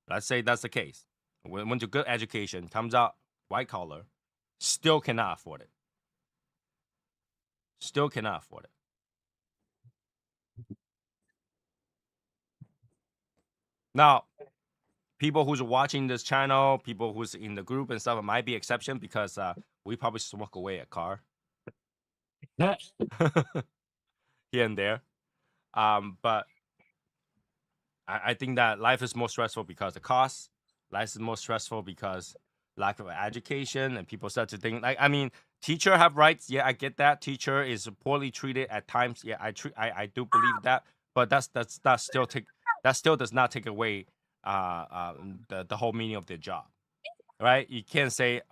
Let's say that's the case. Went to good education, comes out white collar, still cannot afford it. Still cannot afford it. Now, people who's watching this channel, people who's in the group and stuff, it might be exception because we probably smoke away a car here and there. But I think that life is more stressful because of costs. Life is more stressful because lack of education, and people start to think like, I mean, teacher have rights. Yeah, I get that. Teacher is poorly treated at times. Yeah, I do believe that. But that still does not take away the whole meaning of their job, right? You can't say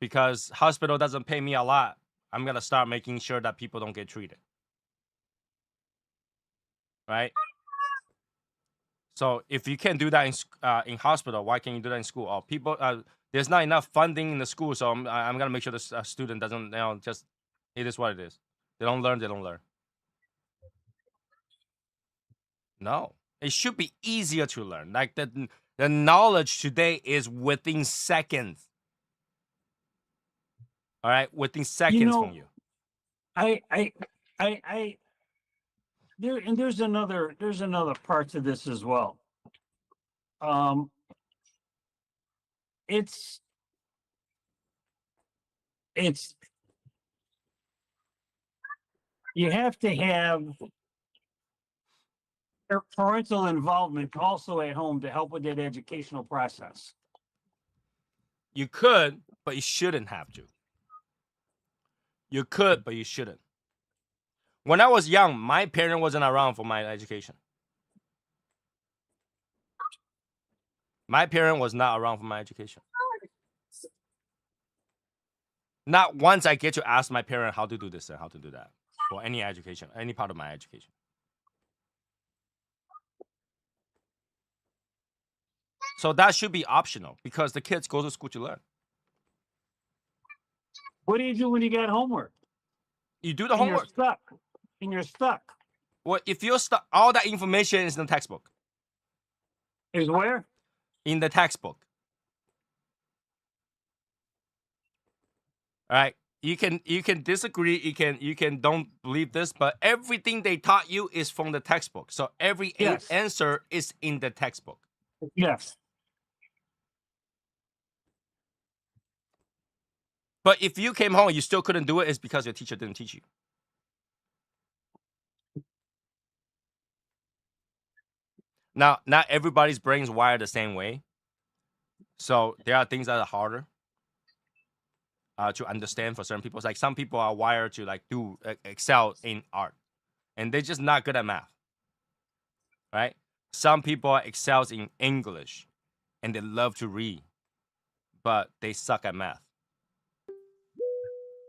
because hospital doesn't pay me a lot, I'm gonna start making sure that people don't get treated, right? So if you can't do that in hospital, why can't you do that in school? Oh, people, there's not enough funding in the school, so I'm gonna make sure the student doesn't, just it is what it is. They don't learn. They don't learn. No, it should be easier to learn. Like the knowledge today is within seconds. All right, within seconds from you. I there's another part to this as well. It's you have to have parental involvement also at home to help with that educational process. You could, but you shouldn't have to. You could, but you shouldn't. When I was young, my parent wasn't around for my education. My parent was not around for my education. Not once I get to ask my parent how to do this and how to do that for any education, any part of my education. So that should be optional because the kids go to school to learn. What do you do when you got homework? You do the And you're homework. stuck. And you're stuck. Well, if you're stuck, all that information is in the textbook. Is where? In the textbook. All right. You can disagree. You can don't believe this, but everything they taught you is from the textbook. So every Yes. answer is in the textbook. Yes. But if you came home and you still couldn't do it, it's because your teacher didn't teach you. Now, not everybody's brains wired the same way. So there are things that are harder to understand for certain people. It's like some people are wired to like do excel in art, and they're just not good at math, right? Some people excels in English, and they love to read, but they suck at math,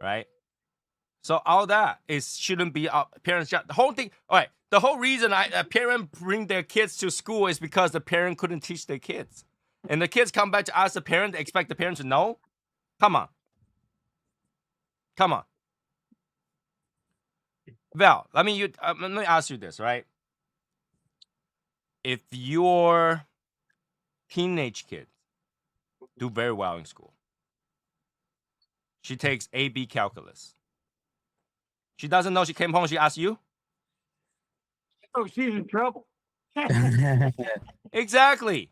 right? So all that is shouldn't be a parents' job. The whole thing, all right. The whole reason a parent bring their kids to school is because the parent couldn't teach their kids, and the kids come back to ask the parent, expect the parent to know. Come on, come on. Val, let me ask you this, right? If your teenage kid do very well in school, she takes AB calculus. She doesn't know. She came home. She asked you. Oh, she's in trouble. Exactly.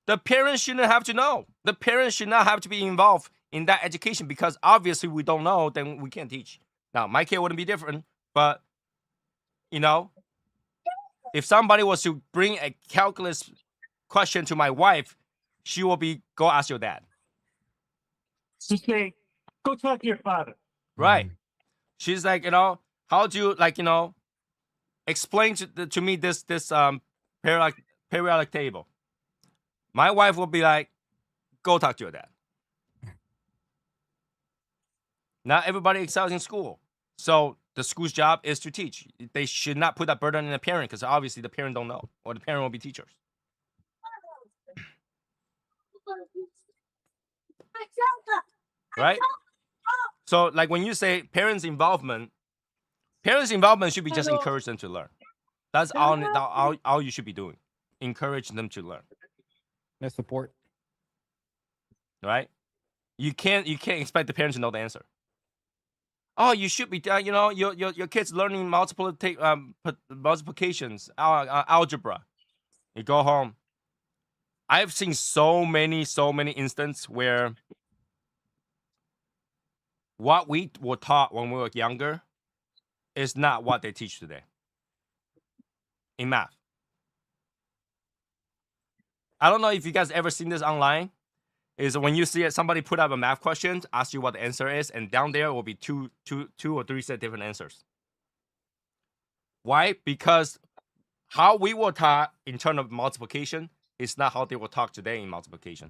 The parents shouldn't have to know. The parents should not have to be involved in that education because obviously we don't know, then we can't teach. Now, my kid wouldn't be different, but you know, if somebody was to bring a calculus question to my wife, she will be go ask your dad. She say, go talk to your father. Right. She's like, how do you like, explain to me this periodic table. My wife will be like, go talk to your dad. Not everybody excels in school. So the school's job is to teach. They should not put that burden on the parent because obviously the parent don't know or the parent will be teachers. Right? So like when you say parents' involvement should be just encourage them to learn. That's all you should be doing. Encourage them to learn. That's support. Right? You can't expect the parents to know the answer. Oh, you should be. Your kids learning multiplications, algebra. You go home. I've seen so many instances where what we were taught when we were younger is not what they teach today in math. I don't know if you guys ever seen this online. Is when you see it, somebody put up a math question, ask you what the answer is, and down there will be two or three set different answers. Why? Because how we were taught in terms of multiplication is not how they were taught today in multiplication.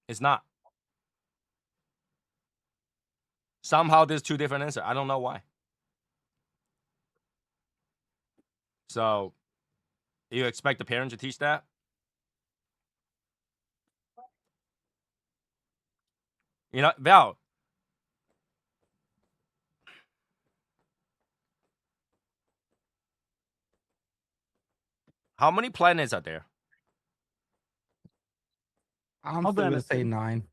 It's not. Somehow there's two different answers. I don't know why. So you expect the parent to teach that? Val. How many planets are there? I'm Hold still on gonna a say second. 9.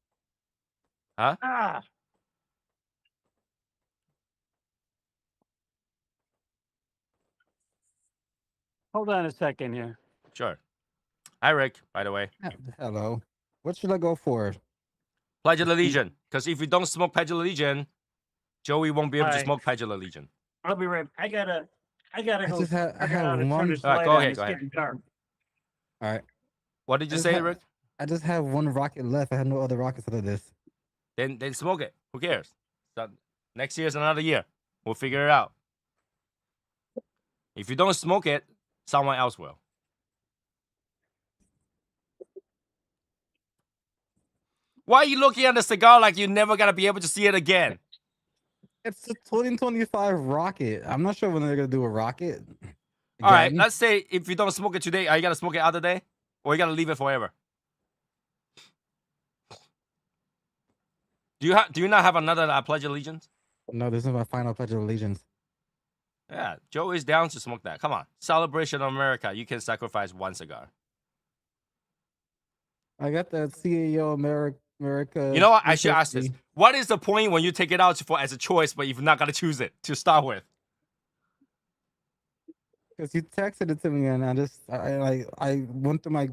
Huh? Hold on a second here. Sure. Hi, Rick, by the way. Hello. What should I go for? Pledge of Allegiance. Because if you don't smoke Pledge of Allegiance, Joey won't be able to Alright. smoke Pledge of Allegiance. I'll be right. I gotta I go. just have- I figure out how have to turn one- this Alright, light go on. ahead, It's go ahead. getting dark. All right. What did you I just say, ha- Rick? I just have one rocket left. I have no other rockets out of this. Then smoke it. Who cares? So next year is another year. We'll figure it out. If you don't smoke it, someone else will. Why are you looking at the cigar like you're never gonna be able to see it again? It's a 2025 rocket. I'm not sure when they're gonna do a rocket. All right, Again. let's say if you don't smoke it today, are you gonna smoke it other day, or you gonna leave it forever? Do you not have another Pledge of Allegiance? No, this is my final pledge of allegiance. Yeah, Joe is down to smoke that. Come on, Celebration of America. You can sacrifice one cigar. I got that CAO America. You know what? I should ask this. 350. What is the point when you take it out for as a choice, but you're not gonna choose it to start with? Because you texted it to me and I went through my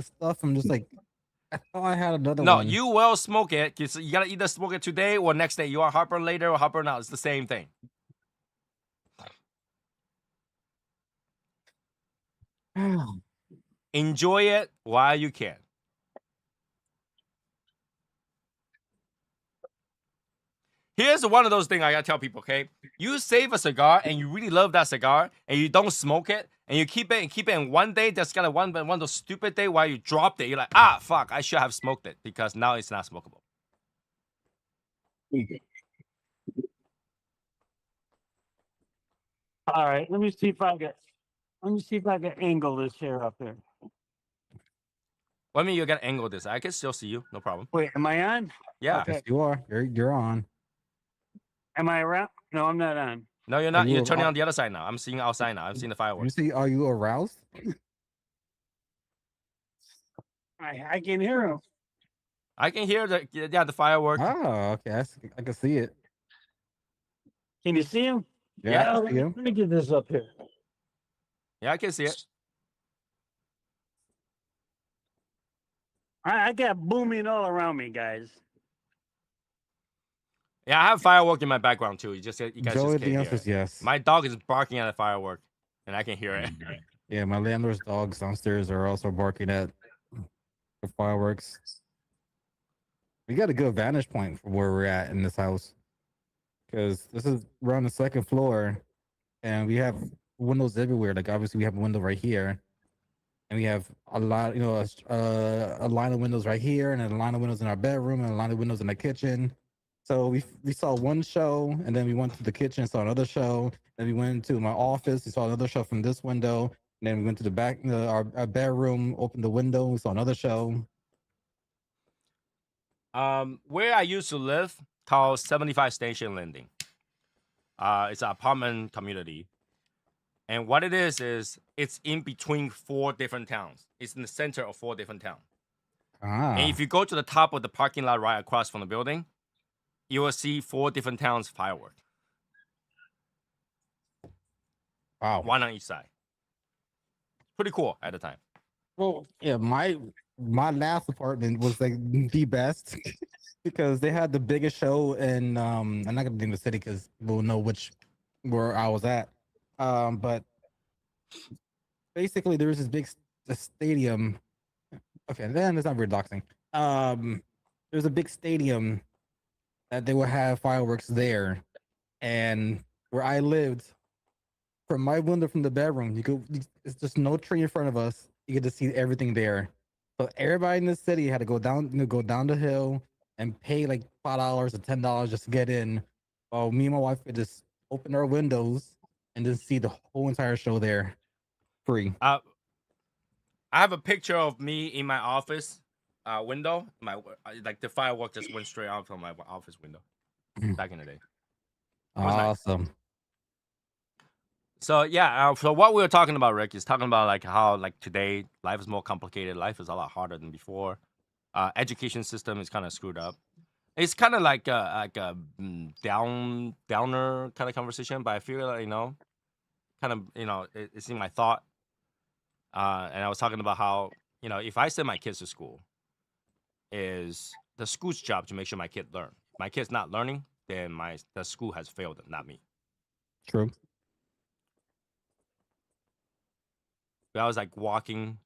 stuff. I'm just like, I thought I had another No, one. you will smoke it. You gotta either smoke it today or next day. You are Harper later or Harper now. It's the same thing. Enjoy it while you can. Here's one of those things I gotta tell people, okay? You save a cigar and you really love that cigar and you don't smoke it and you keep it and one day there's got one of those stupid day while you dropped it, you're like, fuck, I should have smoked it because now it's not smokable. All right, let me see if I can angle this here up there. Well, I mean, you gotta angle this. I can still see you, no problem. Wait, am I on? Yeah. Okay. Yes, you are. You're on. Am I around? No, I'm not on. No, you're not. you You're a- turning on the other side now. I'm seeing outside now. I'm seeing the You fireworks. see? Are you aroused? I can hear him. I can hear the fireworks. Oh, okay. I can see it. Can you see him? Yeah, I see him. Let me get this up here. Yeah, I can see it. I got booming all around me, guys. Yeah, I have firework in my background too. You guys Joey, just the can't hear answer is it. yes. My dog is barking at a firework, and I can hear it. Yeah, my landlord's dogs downstairs are also barking at the fireworks. We got a good vantage point from where we're at in this house because we're on the second floor, and we have windows everywhere. Like obviously, we have a window right here, and we have a lot, a line of windows right here, and a line of windows in our bedroom, and a line of windows in the kitchen. So we saw one show, and then we went to the kitchen, saw another show. Then we went to my office, we saw another show from this window. And then we went to the back, our bedroom, opened the window, we saw another show. Where I used to live, called 75 Station Landing. It's an apartment community, and what it is it's in between 4 different towns. It's in the center of 4 different towns. And if you go to the top of the parking lot right across from the building, you will see 4 different towns fireworks. Wow. One on each side. Pretty cool at the time. Well, yeah, my last apartment was like the best because they had the biggest show in I'm not gonna name the city because we'll know where I was at. But basically there was this big stadium. Okay, then it's not very doxing. There's a big stadium that they would have fireworks there, and where I lived, from my window from the bedroom, it's just no tree in front of us. You get to see everything there. So everybody in the city had to go down the hill and pay like $5 or $10 just to get in. While me and my wife could just open our windows and just see the whole entire show there, free. I have a picture of me in my office window. Like the firework just went straight out from my office window back in the day. Awesome. Nice. So yeah, so what we were talking about, Rick, is talking about like how like today life is more complicated. Life is a lot harder than before. Education system is kind of screwed up. It's kind of like a downer kind of conversation, but I feel like kind of it's in my thought. And I was talking about how if I send my kids to school, is the school's job to make sure my kid learn. If my kid's not learning, then the school has failed them, not me. True. But I was like walking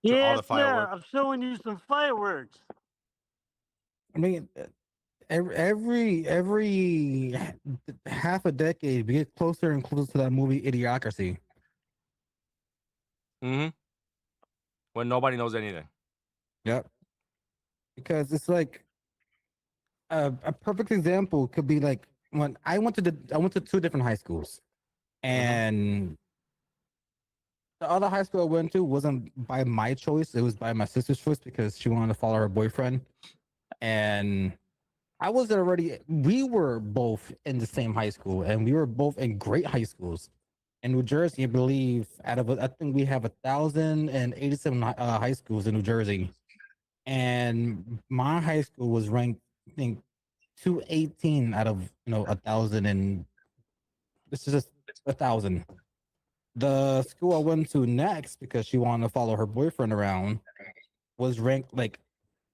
through all Yeah, the fireworks. I'm showing you some fireworks. I mean, every half a decade, we get closer and closer to that movie Idiocracy. Mm-hmm. When nobody knows anything. Yep. Because it's like a perfect example could be like when I went to 2 different high schools, and the other high school I went to wasn't by my choice; it was by my sister's choice because she wanted to follow her boyfriend, and I was already. We were both in the same high school, and we were both in great high schools. In New Jersey, I believe I think we have 1,087 high schools in New Jersey, and my high school was ranked, I think, 218 out of 1,000, and this is just 1,000. The school I went to next, because she wanted to follow her boyfriend around, was ranked like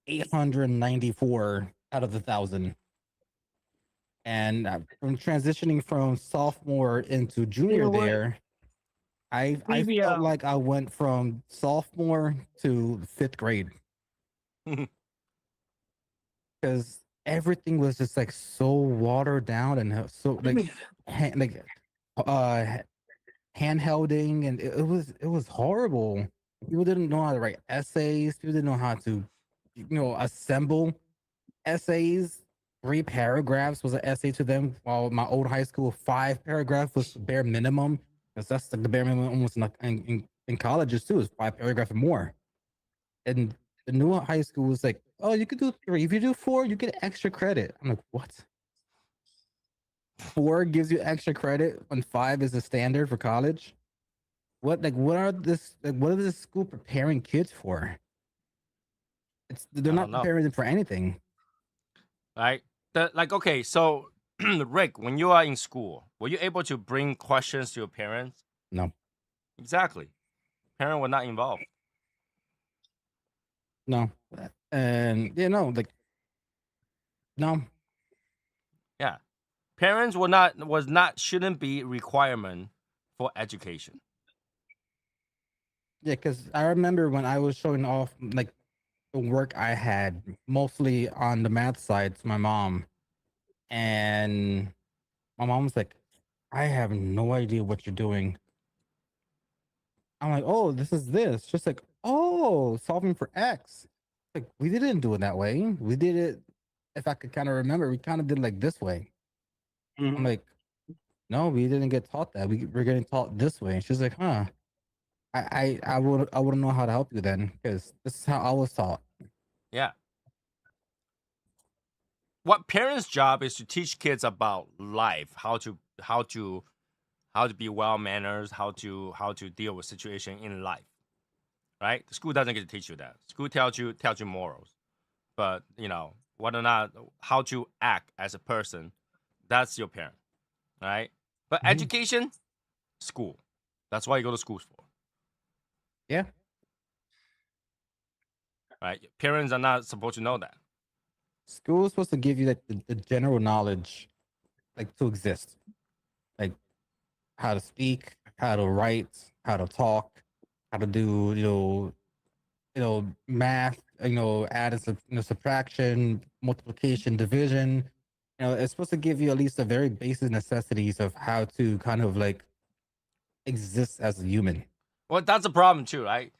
894 out of 1,000. And from transitioning from sophomore into junior there, I Maybe felt like I went from sophomore to 5th grade because everything was just like so watered down and so like like uh handhelding, and it was horrible. People didn't know how to write essays. People didn't know how to, assemble essays. 3 paragraphs was an essay to them. While my old high school, 5 paragraphs was the bare minimum. Because that's like the bare minimum almost in colleges too, is 5 paragraphs or more. And the new high school was like, oh, you could do 3. If you do 4, you get extra credit. I'm like, what? 4 gives you extra credit when 5 is the standard for college? What is this school preparing kids for? They're I not don't know. preparing them for anything. Right? Okay, so Rick, when you are in school, were you able to bring questions to your parents? No, Exactly. Parent were not involved. no, and like no, Yeah. Parents was not shouldn't be requirement for education. yeah, because I remember when I was showing off like the work I had, mostly on the math side, to my mom, and my mom was like, "I have no idea what you're doing." I'm like, "Oh, this is this." Just like, "Oh, solving for X." Like we didn't do it that way. We did it. If I could kind of remember, we kind of did it like this way. I'm like, no, we didn't get taught that. We're getting taught this way. And she's like, huh. I wouldn't know how to help you then, because this is how I was taught. Yeah. What parents' job is to teach kids about life, how to be well manners, how to deal with situation in life. Right? The school doesn't get to teach you that. School tells you morals. But whether or not how to act as a person, that's your parent. Right? But Mhm. education, school. That's why you go to schools for. Yeah. Right? Parents are not supposed to know that. School is supposed to give you like the general knowledge, like to exist, like how to speak, how to write, how to talk, how to do, math, add and subtraction, multiplication, division. It's supposed to give you at least the very basic necessities of how to kind of like exist as a human. Well, that's a problem too, right?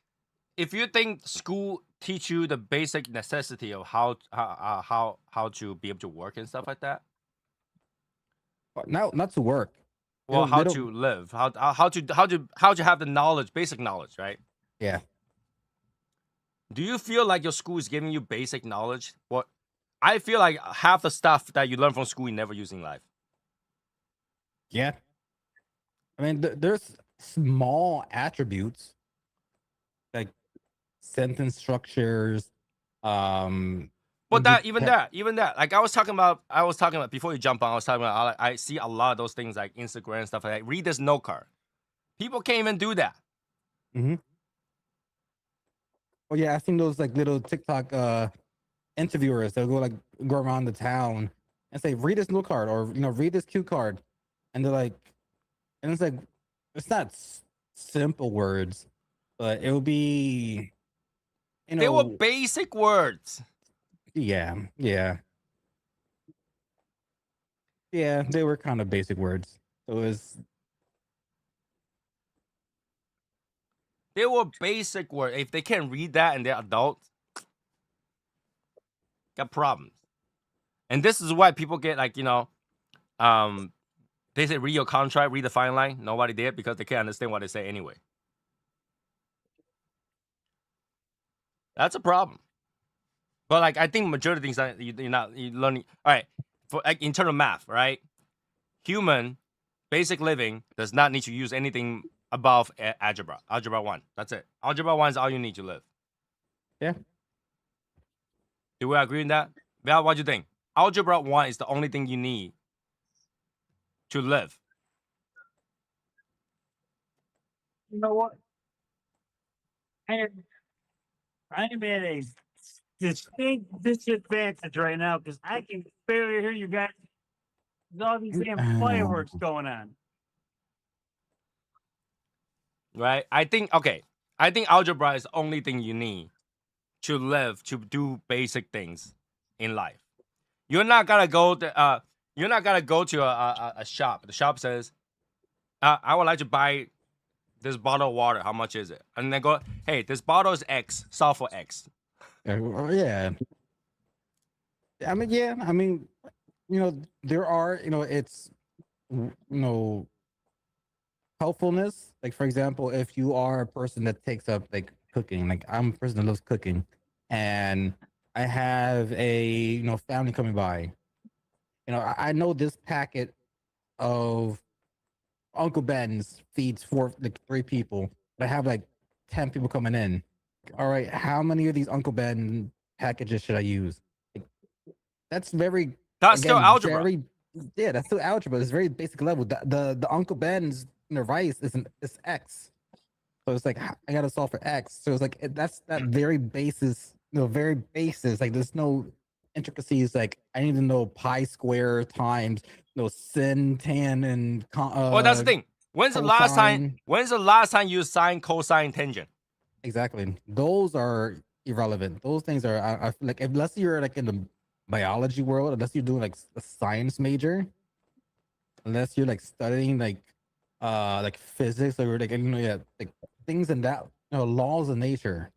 If you think school teach you the basic necessity of how to be able to work and stuff like that, But not to work. well, They how don't. to live, how to have the knowledge, basic knowledge, right? Yeah. Do you feel like your school is giving you basic knowledge? What I feel like half the stuff that you learn from school you never use in life. Yeah. I mean, there's small attributes like sentence structures. But When you even that, like I was talking about before you jump on. I was talking about I see a lot of those things like Instagram and stuff like that. Read this note card. People can't even do that. Mhm. Oh yeah, I've seen those like little TikTok interviewers that go around the town and say, read this note card, or read this cue card. And they're like, and it's like, it's not simple words, but it will be, They were basic words. yeah, yeah, yeah, they were kind of basic words. So it was, They were basic words. If they can't read that and they're adults, got problems. And this is why people get like, they say read your contract, read the fine line. Nobody did because they can't understand what they say anyway. That's a problem. But like I think majority of things that you're not you learning. All right, for like in terms of math, right? Human basic living does not need to use anything above algebra. Algebra 1. That's it. Algebra 1 is all you need to live. yeah. Do we agree on that? Val, what do you think? Algebra 1 is the only thing you need to live. You know what? I'm at a distinct disadvantage right now because I can barely hear you guys. There's all these damn fireworks going on. right? I think algebra is the only thing you need to live, to do basic things in life. You're not gonna go to a shop. The shop says, I would like to buy this bottle of water. How much is it? And they go, hey, this bottle is X, solve for X. Yeah. I mean, yeah. I mean, there are, it's, you know, helpfulness. Like, for example, if you are a person that takes up like cooking, like I'm a person that loves cooking, and I have a family coming by. I know this packet of Uncle Ben's feeds for like 3 people, but I have like 10 people coming in. All right, how many of these Uncle Ben packages should I use? Like, that's very, That's still again, algebra. very, yeah, that's still algebra. It's very basic level. The Uncle Ben's rice is X, so it's like I gotta solve for X. So it's like that's that very basis, very basis. Like there's no intricacies. Like I need to know pi square times sin, tan, and Well, that's the thing. When's the last time? cosine. When's the last time you signed cosine tangent? Exactly. Those are irrelevant. Those things are I like unless you're like in the biology world, unless you're doing like a science major, unless you're like studying like physics or like yeah, like things in that laws of nature,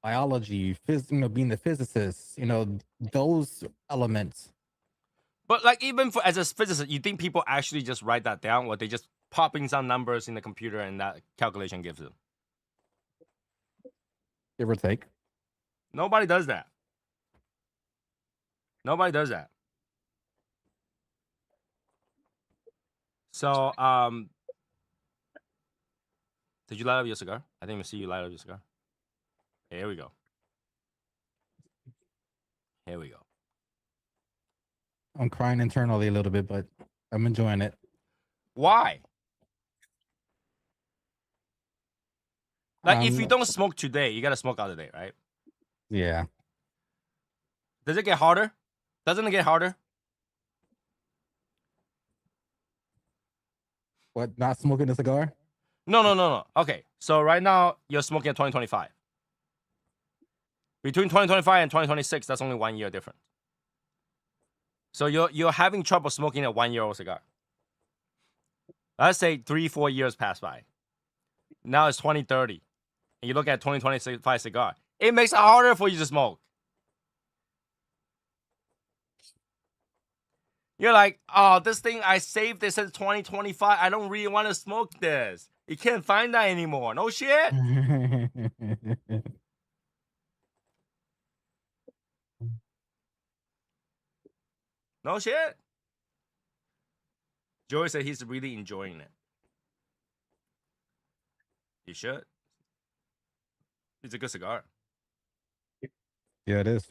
biology, being the physicist, those elements. But like even for as a physicist, you think people actually just write that down, or they just pop in some numbers in the computer and that calculation gives them? Give or take. Nobody does that. Nobody does that. So, did you light up your cigar? I didn't even see you light up your cigar. Here we go. Here we go. I'm crying internally a little bit, but I'm enjoying it. Why? Like, if you don't smoke today, you gotta smoke other day, right? Yeah. Does it get harder? Doesn't it get harder? What? Not smoking a cigar? No. Okay, so right now you're smoking at 2025. Between 2025 and 2026, that's only 1 year difference. So you're having trouble smoking a 1-year-old cigar. Let's say 3-4 years pass by. Now it's 2030, and you look at 2025 cigar. It makes it harder for you to smoke. You're like, oh, this thing I saved this since 2025. I don't really want to smoke this. You can't find that anymore. No shit. No shit. Joey said he's really enjoying it. You should. It's a good cigar. Yeah, it is.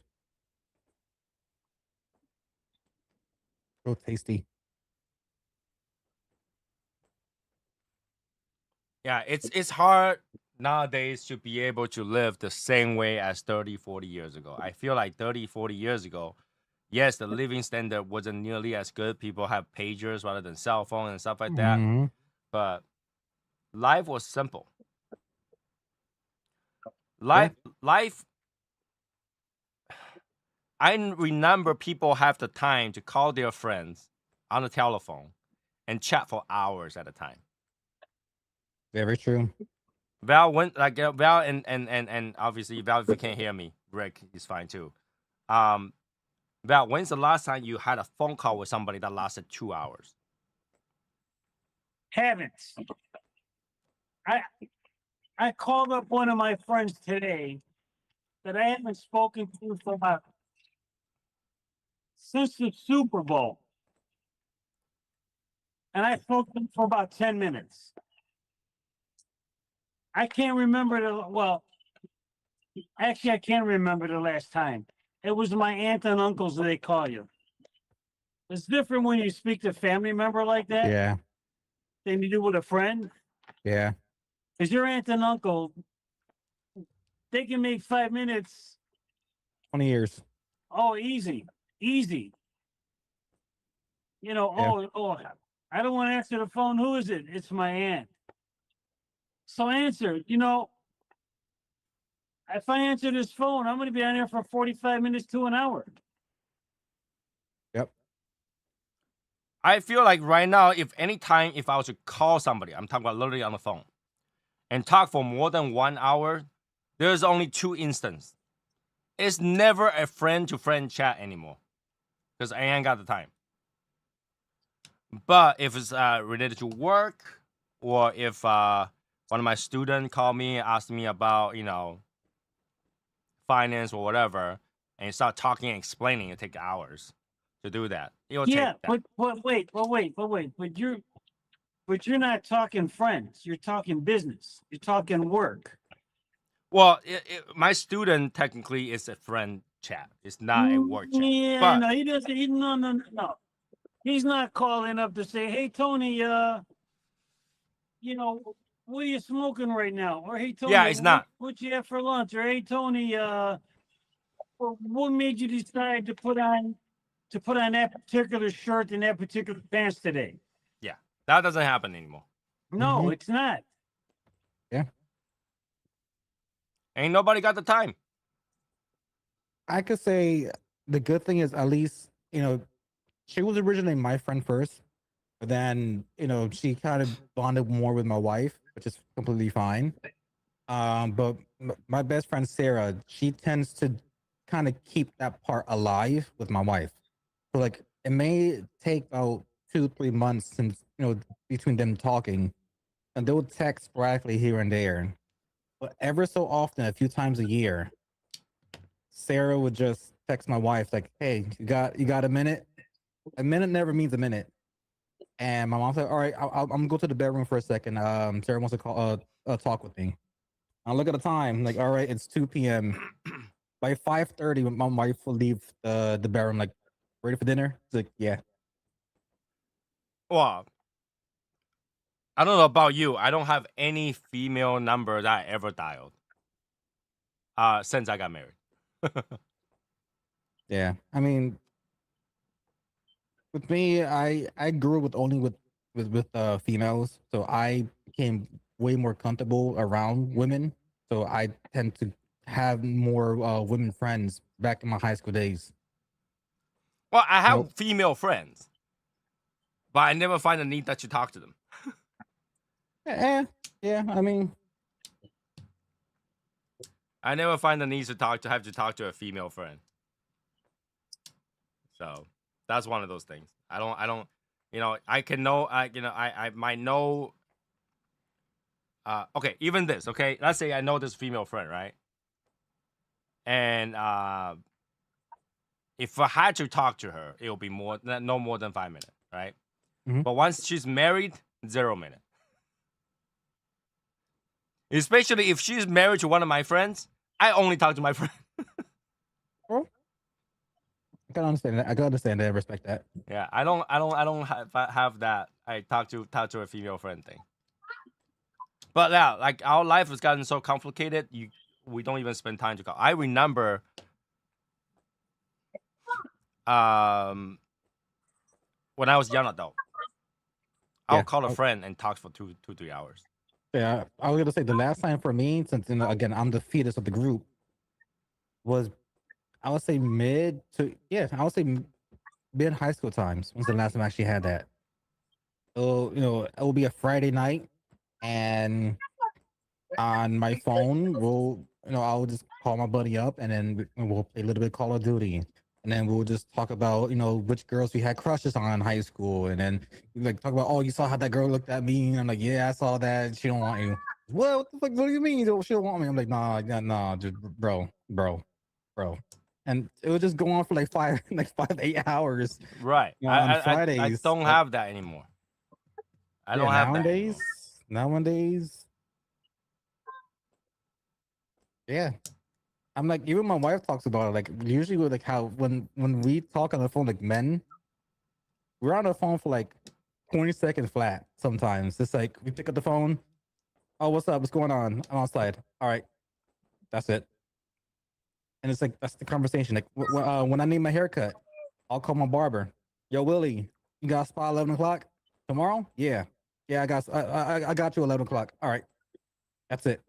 Real tasty. Yeah, it's hard nowadays to be able to live the same way as 30, 40 years ago. I feel like 30, 40 years ago, yes, the living standard wasn't nearly as good. People have pagers rather than cell phone and stuff like that. Mhm. But life was simple. Life. I remember people have the time to call their friends on the telephone and chat for hours at a time. Very true. Val went like Val and obviously Val, if you can't hear me, Rick is fine too. Val, when's the last time you had a phone call with somebody that lasted 2 hours? Haven't. I called up one of my friends today that I haven't spoken to for about since the Super Bowl. And I spoke to him for about 10 minutes. I can't remember actually I can't remember the last time. It was my aunt and uncles that they call you. It's different when you speak to a family member like that Yeah. than you do with a friend. Yeah. Because your aunt and uncle, they can make 5 minutes. 20 years. Oh, easy. You know, Yeah. I don't want to answer the phone. Who is it? It's my aunt. So answer. You know, if I answer this phone, I'm going to be on here for 45 minutes to an hour. Yep. I feel like right now, if I was to call somebody, I'm talking about literally on the phone, and talk for more than 1 hour, there's only 2 instances. It's never a friend-to-friend chat anymore, because I ain't got the time. But if it's related to work, or if one of my students called me and asked me about, finance or whatever, and start talking and explaining, it take hours to do that. It'll take Yeah, that. but wait. But you're not talking friends. You're talking business. You're talking work. Well, my student technically is a friend chat. It's not a work chat. Yeah, But no, he doesn't. No. He's not calling up to say, "Hey, Tony, you know, what are you smoking right now?" Or, "Hey, Tony, yeah, it's not. what you have for lunch?" Or, "Hey, Tony, what made you decide to put on that particular shirt and that particular pants today?" Yeah, that doesn't happen anymore. No, it's not. Yeah. Ain't nobody got the time. I could say the good thing is at least, she was originally my friend first, but then, she kind of bonded more with my wife, which is completely fine. But my best friend Sarah, she tends to kind of keep that part alive with my wife. So like it may take about 2 3 months since between them talking, and they'll text sporadically here and there. But ever so often, a few times a year, Sarah would just text my wife like, "Hey, you got a minute?" A minute never means a minute. And my mom said, "All right, I'm gonna go to the bedroom for a second. Sarah wants to talk with me." I look at the time, like, all right, it's 2 p.m. By 5:30, my wife will leave the bedroom, like, ready for dinner. It's like, yeah. Well, I don't know about you. I don't have any female number that I ever dialed since I got married. Yeah. I mean, with me, I grew with only with females, so I became way more comfortable around women. So I tend to have more women friends back in my high school days. Well, I have Nope. female friends, but I never find the need that you talk to them. Yeah. I mean, I never find the need to have to talk to a female friend. So that's one of those things. I don't, I can know, I might know. Okay, even this. Okay, let's say I know this female friend, right? And if I had to talk to her, it'll be no more than 5 minutes, right? Mhm. But once she's married, 0 minute. Especially if she's married to one of my friends, I only talk to my friend. Well, I can understand that. I can understand that. I respect that. Yeah, I don't have that. I talk to a female friend thing. But yeah, like our life has gotten so complicated. We don't even spend time to call. I remember, when I was young adult, I'll Yeah. call a friend and talk for 3 hours. Yeah, I was gonna say the last time for me, since again I'm the fetus of the group, was I would say I would say mid high school times. When's the last time I actually had that? So it will be a Friday night, and on my phone, I'll just call my buddy up, and then we'll play a little bit of Call of Duty, and then we'll just talk about which girls we had crushes on in high school, and then like talk about, oh, you saw how that girl looked at me, and I'm like, yeah, I saw that. She don't want you. What the fuck? What do you mean she don't want me? I'm like, nah, just bro, and it would just go on for like 5 8 hours. Right. On I Fridays. don't have that anymore. I don't have that anymore. Nowadays, yeah. I'm like, even my wife talks about it. Like, usually, with like how when we talk on the phone, like men, we're on the phone for like 20 seconds flat. Sometimes it's like we pick up the phone. Oh, what's up? What's going on? I'm outside. All right, that's it. And it's like that's the conversation. Like when I need my haircut, I'll call my barber. Yo, Willie, you got a spot 11 o'clock tomorrow? Yeah, I got you 11 o'clock. All right. That's it.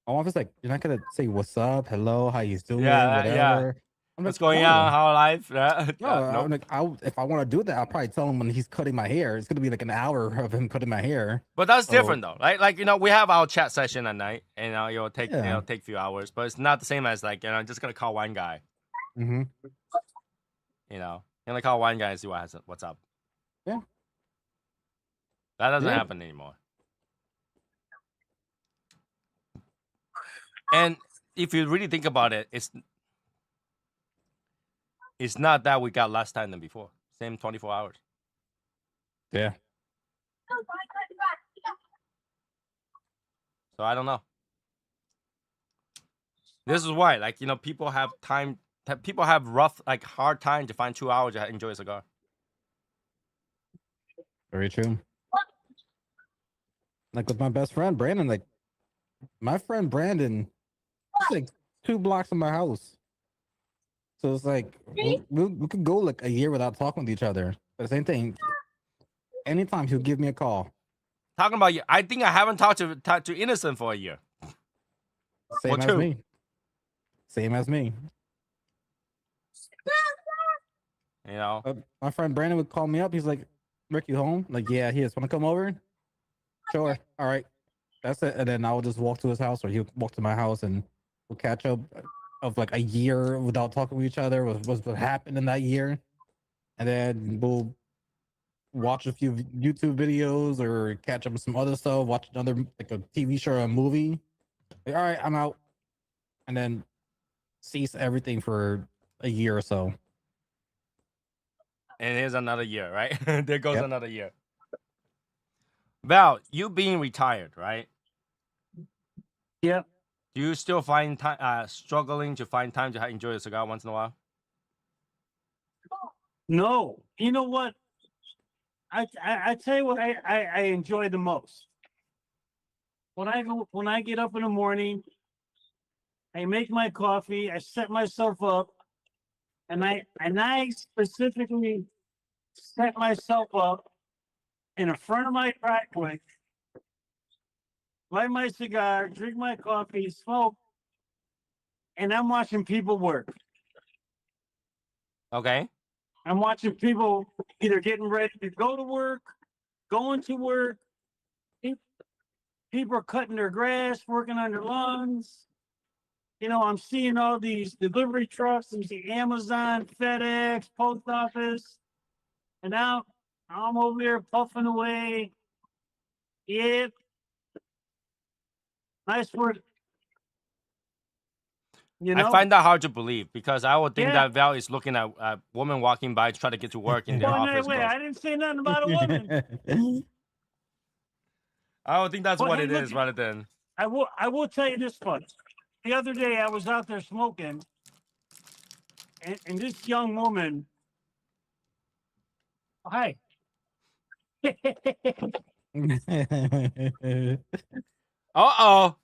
My wife is like, you're not gonna say what's up, hello, how you doing, Yeah. whatever. I'm What's like, going no. on? How life? Yeah. No, I'm Nope. like, if I want to do that, I'll probably tell him when he's cutting my hair. It's gonna be like an hour of him cutting my hair. But that's So different though, right? Like we have our chat session at night, and it'll take yeah. take a few hours, but it's not the same as like just gonna call one guy. Mm-hmm. You're gonna call one guy and see what's up. Yeah. That doesn't Yeah. happen anymore. And if you really think about it, it's not that we got less time than before. Same 24 hours. Yeah. So I don't know. This is why, like, people have time. People have hard time to find 2 hours to enjoy a cigar. Very true. Like with my best friend Brandon, like my friend Brandon, he's like 2 blocks from my house. So it's like we could go like a year without talking with each other. But the same thing. Anytime he'll give me a call. Talking about you, I think I haven't talked to Innocent for a year. Same as me. Same as me. My friend Brandon would call me up. He's like, Rick, you home? I'm like, yeah, he is. Want to come over? Sure. All right. That's it. And then I'll just walk to his house, or he'll walk to my house, and we'll catch up of like a year without talking to each other. What happened in that year. And then we'll watch a few YouTube videos or catch up with some other stuff, watch another like a TV show or a movie. Like, all right, I'm out. And then cease everything for a year or so. And here's another year, right? There goes another year. Val, you being retired, right? Yep. Do you still find time struggling to find time to enjoy a cigar once in a while? No. You know what? I tell you what I enjoy the most. When I get up in the morning, I make my coffee, I set myself up, and I specifically set myself up in the front of my driveway, light my cigar, drink my coffee, smoke, and I'm watching people work. Okay. I'm watching people either getting ready to go to work, going to work. People are cutting their grass, working on their lawns. I'm seeing all these delivery trucks. I'm seeing Amazon, FedEx, post office. And now I'm over there puffing away. Yep. Nice work. I find that hard to believe because I would think Yeah. that Val is looking at a woman walking by to try to get to work in their office. Wait, I didn't say nothing about a woman. I would think that's Well, what hey, it look, is rather than. I will tell you this much. The other day I was out there smoking, and this young woman. Hi. Uh-oh.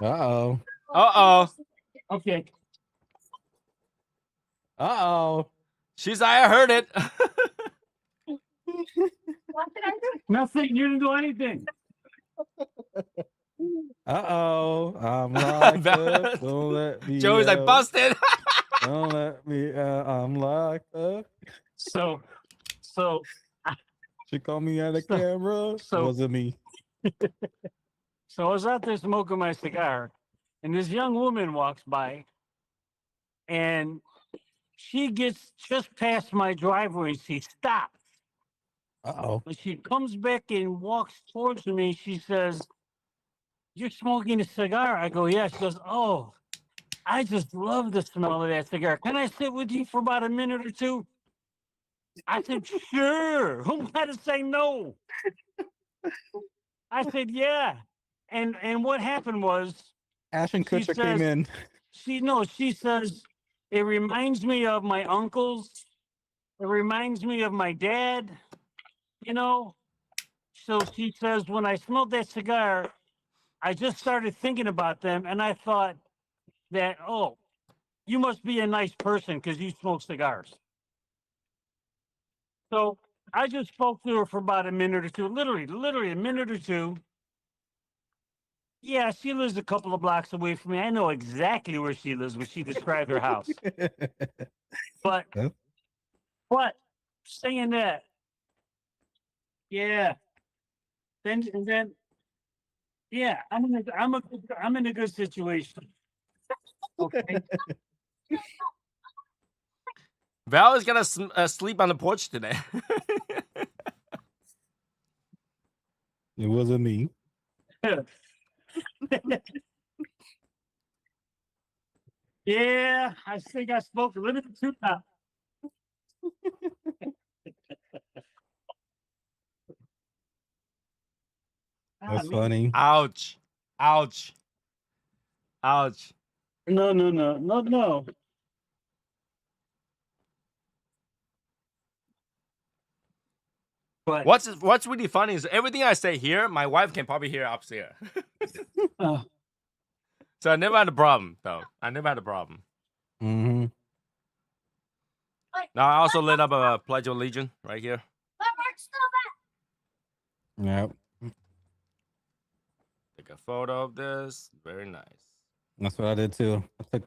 Uh-oh. Uh-oh. Okay. Uh-oh. She's I heard it. What did I do? Nothing. You didn't do anything. Uh-oh. I'm locked up. Don't let me Joey's like, busted. Don't let me I'm locked up. So She called me on the camera. So wasn't me. So I was out there smoking my cigar, and this young woman walks by, and she gets just past my driveway, and she stops. Uh-oh. When she comes back and walks towards me, she says, "You're smoking a cigar?" I go, "Yeah." She goes, "Oh, I just love the smell of that cigar. Can I sit with you for about a minute or two?" I said, "Sure. Who am I to say no?" I said, "Yeah." And what happened was Ashton Kutcher came in. She says, "It reminds me of my uncles. It reminds me of my dad, So she says, when I smelled that cigar, I just started thinking about them, and I thought that, oh, you must be a nice person because you smoke cigars. So I just spoke to her for about a minute or two, literally a minute or two. Yeah, she lives a couple of blocks away from me. I know exactly where she lives when she described her house. But Huh? what? Saying that, yeah. Then, yeah, I'm in a good situation. Okay. Val is gonna sleep on the porch today. It wasn't me. Yeah, I think I spoke a little bit too loud. Ah, That's funny. Ouch. Ouch. Ouch. no. But What's really funny is everything I say here, my wife can probably hear upstairs. uh, So I never had a problem, though. I never had a problem. Mm-hmm. Now I also lit up a Pledge of Allegiance right here. Yep. Take a photo of this. Very nice. That's what I did too. I took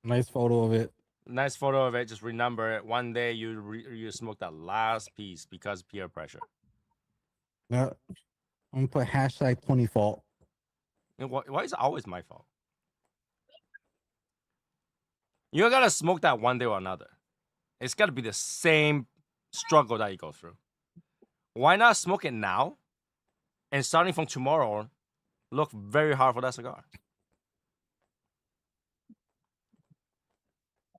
a nice photo of it. Nice photo of it. Just remember it. One day you smoke that last piece because peer pressure. Yeah. I'm gonna put hashtag 20 fault. And why is it always my fault? You gotta smoke that one day or another. It's gotta be the same struggle that you go through. Why not smoke it now? And starting from tomorrow, look very hard for that cigar.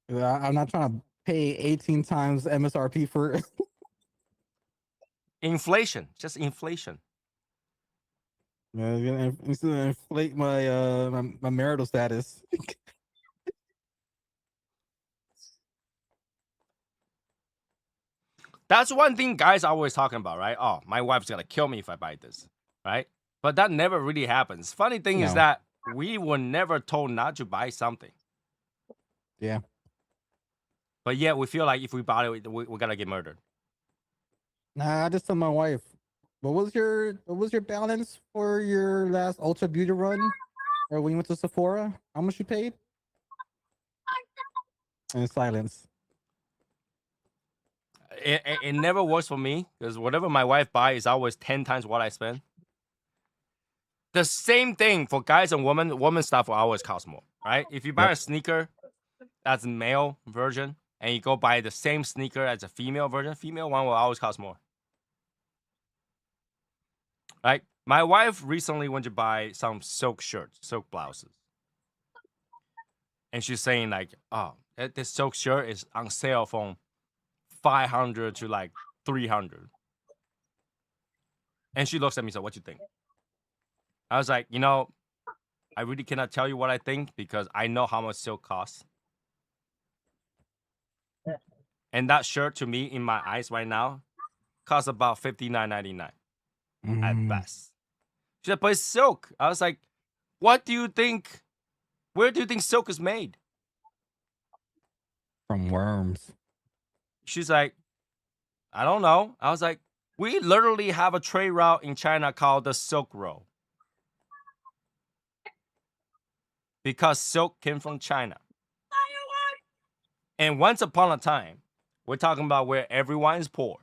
I'm not trying to pay 18 times MSRP for Inflation, just inflation. it's gonna inflate my marital status. That's one thing guys are always talking about, right? Oh, my wife's gonna kill me if I buy this, right? But that never really happens. Funny thing is No. that we were never told not to buy something. Yeah. But yet we feel like if we bought it, we gotta get murdered. Nah, I just told my wife, what was your balance for your last Ultra Beauty run? Or when you went to Sephora? How much you paid? And silence. It never works for me because whatever my wife buys is always 10 times what I spend. The same thing for guys and women. Women stuff will always cost more, right? If you buy Yep. a sneaker that's a male version and you go buy the same sneaker as a female version, female one will always cost more. Right? My wife recently went to buy some silk shirts, silk blouses. And she's saying like, oh, this silk shirt is on sale from 500 to like 300. And she looks at me and said, what you think? I was like, I really cannot tell you what I think because I know how much silk costs. And that shirt to me in my eyes right now costs about $59.99 at Mm, best. She said, but it's silk. I was like, what do you think? Where do you think silk is made? from worms. She's like, I don't know. I was like, we literally have a trade route in China called the Silk Road. Because silk came from China. And once upon a time, we're talking about where everyone is poor,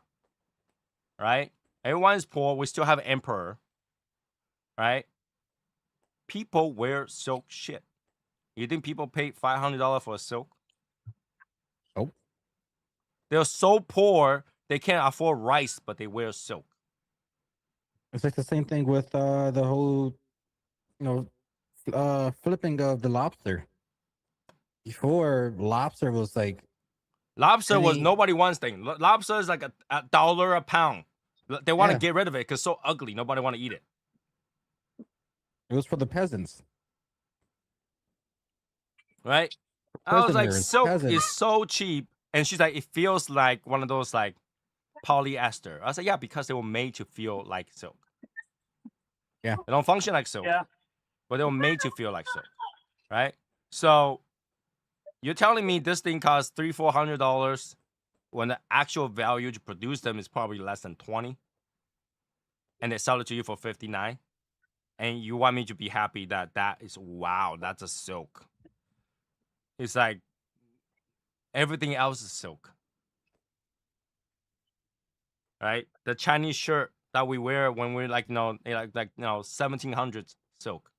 right? Everyone is poor. We still have an emperor, right? People wear silk shit. You think people pay $500 for a silk? Nope. They're so poor, they can't afford rice, but they wear silk. It's like the same thing with the whole, flipping of the lobster. Before lobster was like Lobster was penny- nobody wants thing. Lobster is like a dollar a pound. They want to Yeah. get rid of it because it's so ugly. Nobody want to eat it. It was for the peasants. Right? I was like, Prisoners, silk peasants. is so cheap. And she's like, it feels like one of those like polyester. I was like, yeah, because they were made to feel like silk. Yeah. They don't function like silk. yeah. But they were made to feel like silk. Right? So you're telling me this thing costs $300-$400 when the actual value to produce them is probably less than 20, and they sell it to you for 59. and you want me to be happy that is wow, that's a silk. It's like everything else is silk, right? The Chinese shirt that we wear when we're like 1700s silk.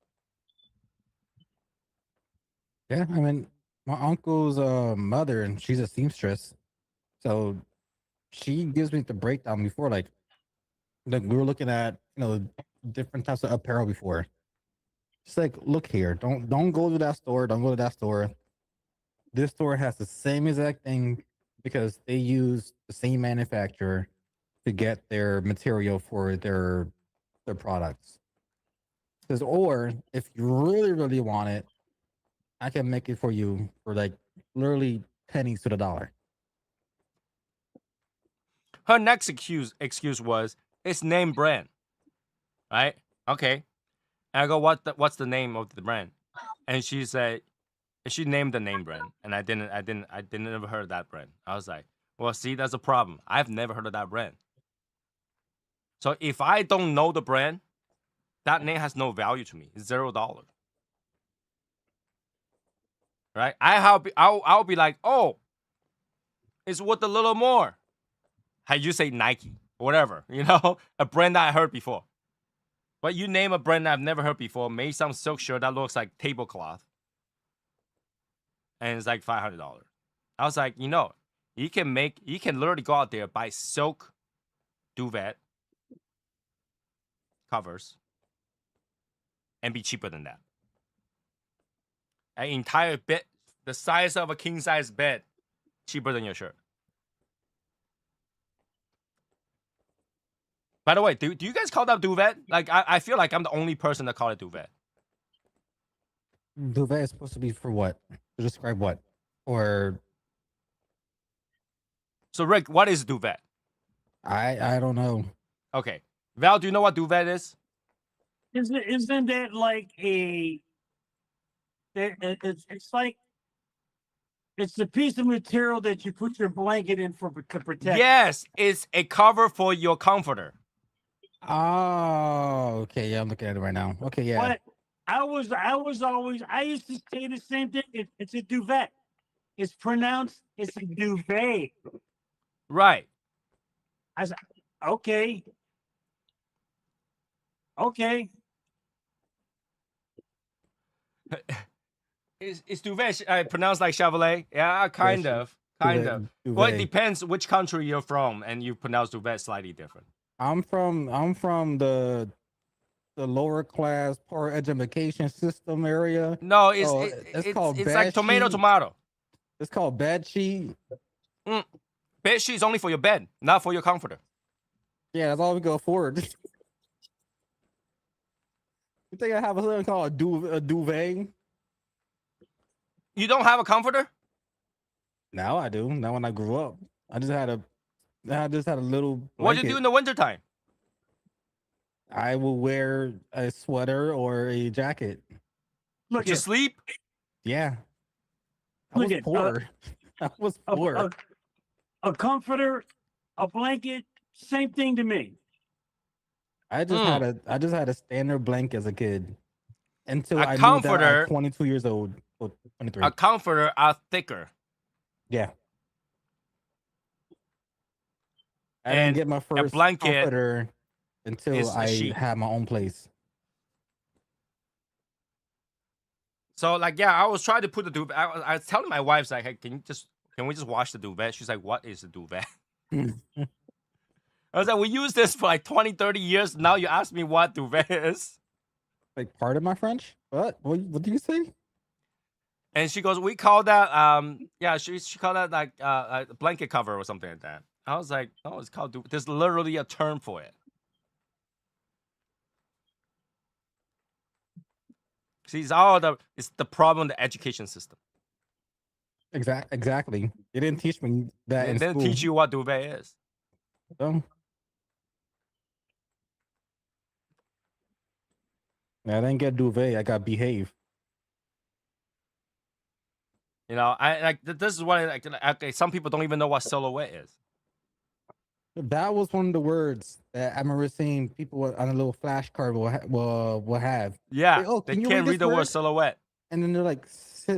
Yeah, I mean, my uncle's mother, and she's a seamstress, so she gives me the breakdown before, like we were looking at different types of apparel before. She's like, look here, don't go to that store, don't go to that store. This store has the same exact thing because they use the same manufacturer to get their material for their products. Says, or if you really, really want it, I can make it for you for like literally pennies to the dollar. Her next excuse was it's name brand, right? Okay. And I go, what's the name of the brand? And she said she named the name brand, and I didn't ever heard of that brand. I was like, well, see, that's a problem. I've never heard of that brand. So if I don't know the brand, that name has no value to me. It's $0. Right? I'll be like, oh, it's worth a little more. How you say Nike, whatever, a brand that I heard before. But you name a brand that I've never heard before, made some silk shirt that looks like tablecloth, and it's like $500. I was like, you can literally go out there, buy silk duvet covers and be cheaper than that. An entire bed, the size of a king size bed, cheaper than your shirt. By the way, do you guys call that duvet? Like, I feel like I'm the only person that call it duvet. Duvet is supposed to be for what? To describe what? Or So Rick, what is duvet? I don't know. Okay, Val, do you know what duvet is? Isn't that like it's like it's the piece of material that you put your blanket in to protect? Yes, it's a cover for your comforter. Oh, okay. Yeah, I'm looking at it right now. Okay, yeah. But I used to say the same thing. It's a duvet. It's pronounced it's a duvet. Right. I said, okay. Okay. It's duvet pronounced like Chevrolet? Yeah, kind of. Duvet. Well, it depends which country you're from, and you pronounce duvet slightly different. I'm from the lower class poor education system area. No, it's called it's bad like tomato. sheet. It's called bed sheet. Bed sheet is only for your bed, not for your comforter. Yeah, that's all we go afford. You think I have something called a duvet? You don't have a comforter? Now I do. Now when I grew up, I just had a little blanket. What do you do in the wintertime? I will wear a sweater or a jacket. Look to at sleep? Yeah. I Look was at, poor. I was poor. a comforter, a blanket, same thing to me. I just had a standard blanket as a kid until A I comforter- moved out at 22 years old. Well, 23. A comforter are thicker. Yeah. I And didn't get my first blanket comforter until is a I sheet. had my own place. So like, yeah, I was trying to put the duvet. I was telling my wife, like, hey, can we just wash the duvet? She's like, what is the duvet? I was like, we use this for like 20, 30 years. Now you ask me what duvet is. Like, pardon my French? What do you say? And she goes, we call that, she called that like a blanket cover or something like that. I was like, no, it's called duvet. There's literally a term for it. See, it's the problem, the education system. Exactly. They didn't teach me that They in didn't school. teach you what duvet is. So, I didn't get duvet. I got behave. I like this is what okay, some people don't even know what silhouette is. That was one of the words that I remember seeing people on a little flashcard will have. Yeah, Like, oh, they can you read can't read this the word word? silhouette. And then they're like, slow,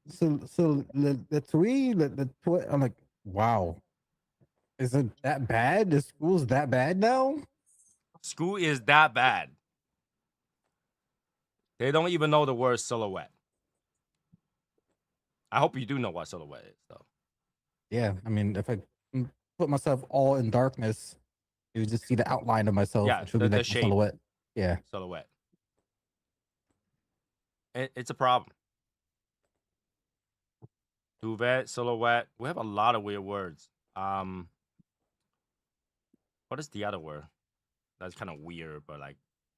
the I'm like, wow, is it that bad? The school's that bad now? School is that bad. They don't even know the word silhouette. I hope you do know what silhouette is, though. Yeah, I mean, if I put myself all in darkness, you would just see the outline of myself, Yeah, which would the be like a shape. silhouette. Yeah. Silhouette. It's a problem. Duvet, silhouette. We have a lot of weird words. What is the other word? That's kind of weird, but like,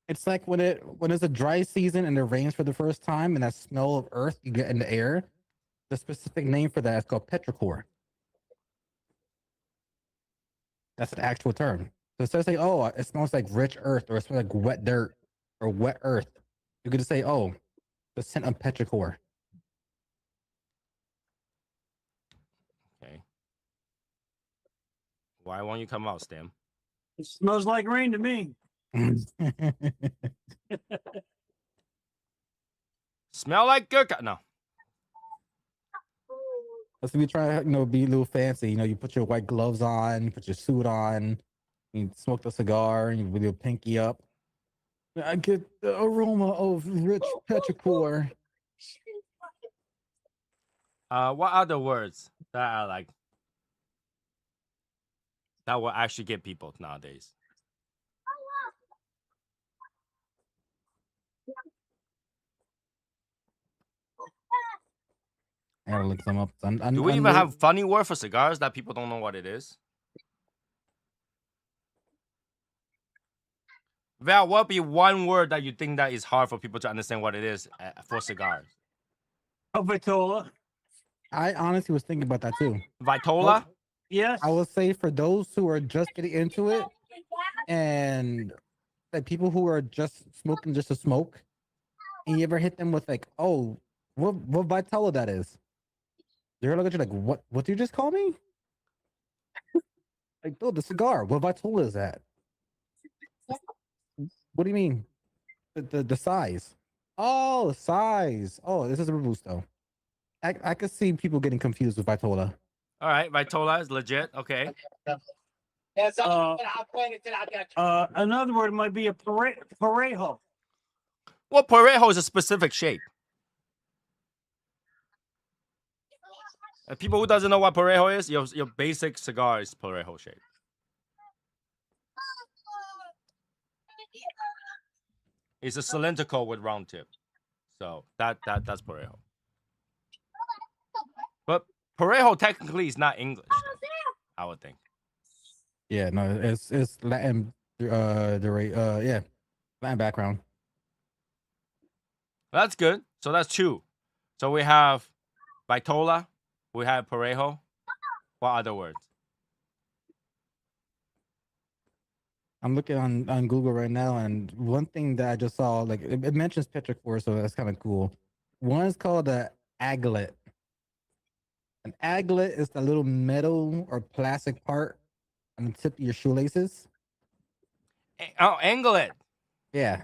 It's like when it's a dry season and it rains for the first time, and that smell of earth you get in the air. The specific name for that is called petrichor. That's an actual term. So instead of saying, "Oh, it smells like rich earth," or "It smells like wet dirt," or "wet earth," you could just say, "Oh, the scent of petrichor." okay. Why won't you come out, Stim? It smells like rain to me. Smell like gurkha. No. Let's be trying to be a little fancy. You put your white gloves on, you put your suit on, you smoke the cigar, and you with your pinky up. I get the aroma of rich petrichor. What other words that are like that will actually get people nowadays? I gotta look some up. Do we even have funny word for cigars that people don't know what it is? Val, what would be one word that you think that is hard for people to understand what it is for cigars? A vitola. I honestly was thinking about that too. Vitola? Yes. I would say for those who are just getting into it, and like people who are just smoking just to smoke, and you ever hit them with like, "Oh, what Vitola that is?" They're gonna look at you like, "What? What did you just call me?" Like, "Oh, the cigar. What Vitola is that?" What do you mean? The size? Oh, size. Oh, this is a Robusto. I could see people getting confused with Vitola. All right, Vitola is legit. Okay. Another word might be a parejo. Well, Parejo is a specific shape. And people who doesn't know what Parejo is, your basic cigar is Parejo shape. It's a cylindrical with round tip. So that's Parejo. But Parejo technically is not English, though, I would think. Yeah, no, it's Latin. Yeah, Latin background. That's good. So that's two. So we have Vitola, we have Parejo. What other words? I'm looking on Google right now, and one thing that I just saw, like it mentions petrichor, so that's kind of cool. One is called a aglet. An aglet is the little metal or plastic part on the tip of your shoelaces. Oh, anglet. Yeah,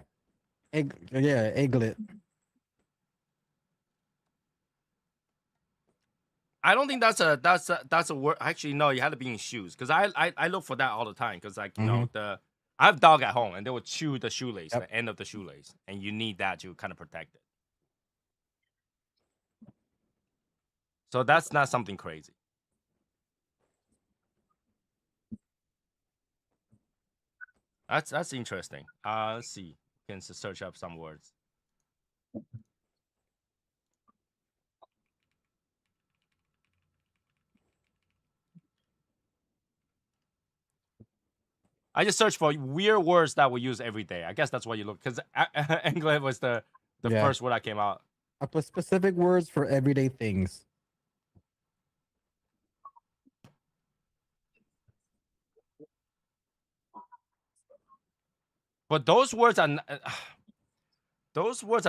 aglet. I don't think that's a word. Actually, no, you had to be in shoes because I look for that all the time because like you know I have a dog at home and they will chew the shoelace, the end of the shoelace, and you need that to kind of protect it. So that's not something crazy. That's interesting. Let's see. You can search up some words. I just searched for weird words that we use every day. I guess that's what you look because English was the first word that came out. I put specific words for everyday things. But those words are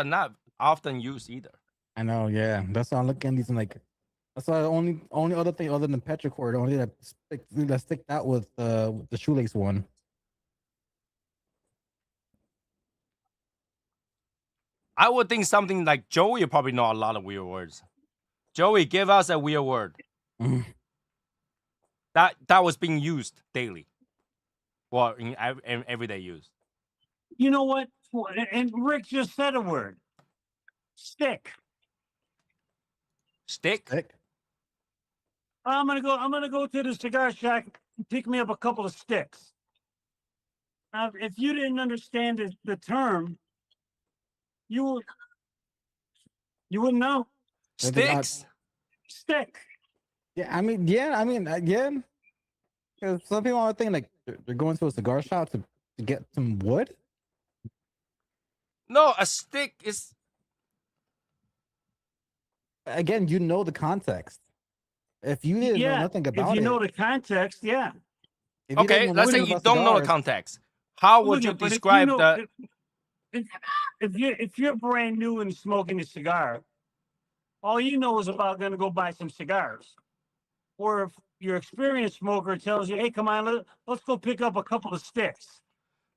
not often used either. I know, yeah. That's why I'm looking at these and like, That's why the only other thing other than petrichor, only that stick out with the shoelace one. I would think something like Joey probably know a lot of weird words. Joey, give us a weird word Mhm. that was being used daily, well, in everyday use. You know what? And Rick just said a word. Stick. Stick. Stick. I'm gonna go to the cigar shack and pick me up a couple of sticks. Now, if you didn't understand the term, you would you wouldn't know. Sticks. Stick. Yeah, yeah. Because some people are thinking like they're going to a cigar shop to get some wood. No, a stick is Again, you know the context. If you didn't know Yeah. nothing If about you know it, the context, yeah. if you didn't okay. know Let's say nothing Wouldn't- you about don't know the cigars, context. How would Look you at, but if you describe know, the? if you're brand new and smoking a cigar, all you know is about going to go buy some cigars. Or if your experienced smoker tells you, "Hey, come on, let's go pick up a couple of sticks."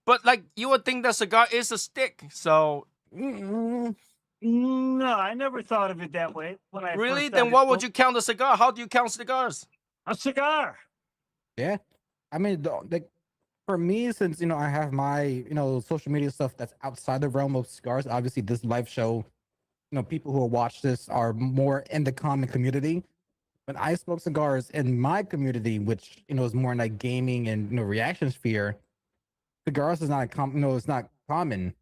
But like you would think the cigar is a stick. So mm, No, I never thought of it that way when I really, first then started what would smoking. you count a cigar? How do you count cigars? A cigar. yeah. I mean, like for me, since I have my social media stuff that's outside the realm of cigars. Obviously, this live show, people who watch this are more in the common community. When I smoke cigars in my community, which is more in like gaming and reaction sphere, cigars is not it's not common.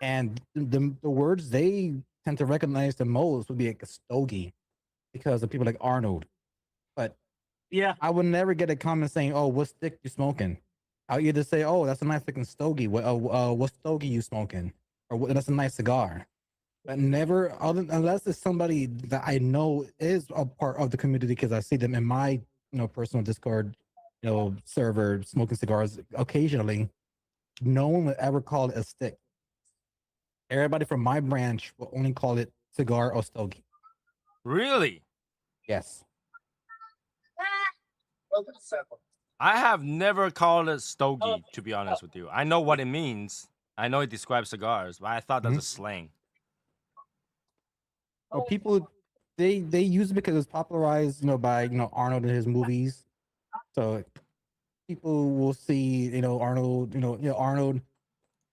And the words they tend to recognize the most would be like a stogie because of people like Arnold. But Yeah. I would never get a comment saying, "Oh, what stick you smoking?" I'll either say, "Oh, that's a nice looking stogie. What stogie you smoking?" Or "That's a nice cigar." But never, unless it's somebody that I know is a part of the community because I see them in my personal Discord server smoking cigars occasionally. No one would ever call it a stick. Everybody from my branch will only call it cigar or stogie. Really? Yes. I have never called it stogie, to be honest with you. I know what it means. I know it describes cigars, but I thought that's Mhm. a slang. Well, people they use it because it's popularized, by Arnold in his movies. So people will see, Arnold, Arnold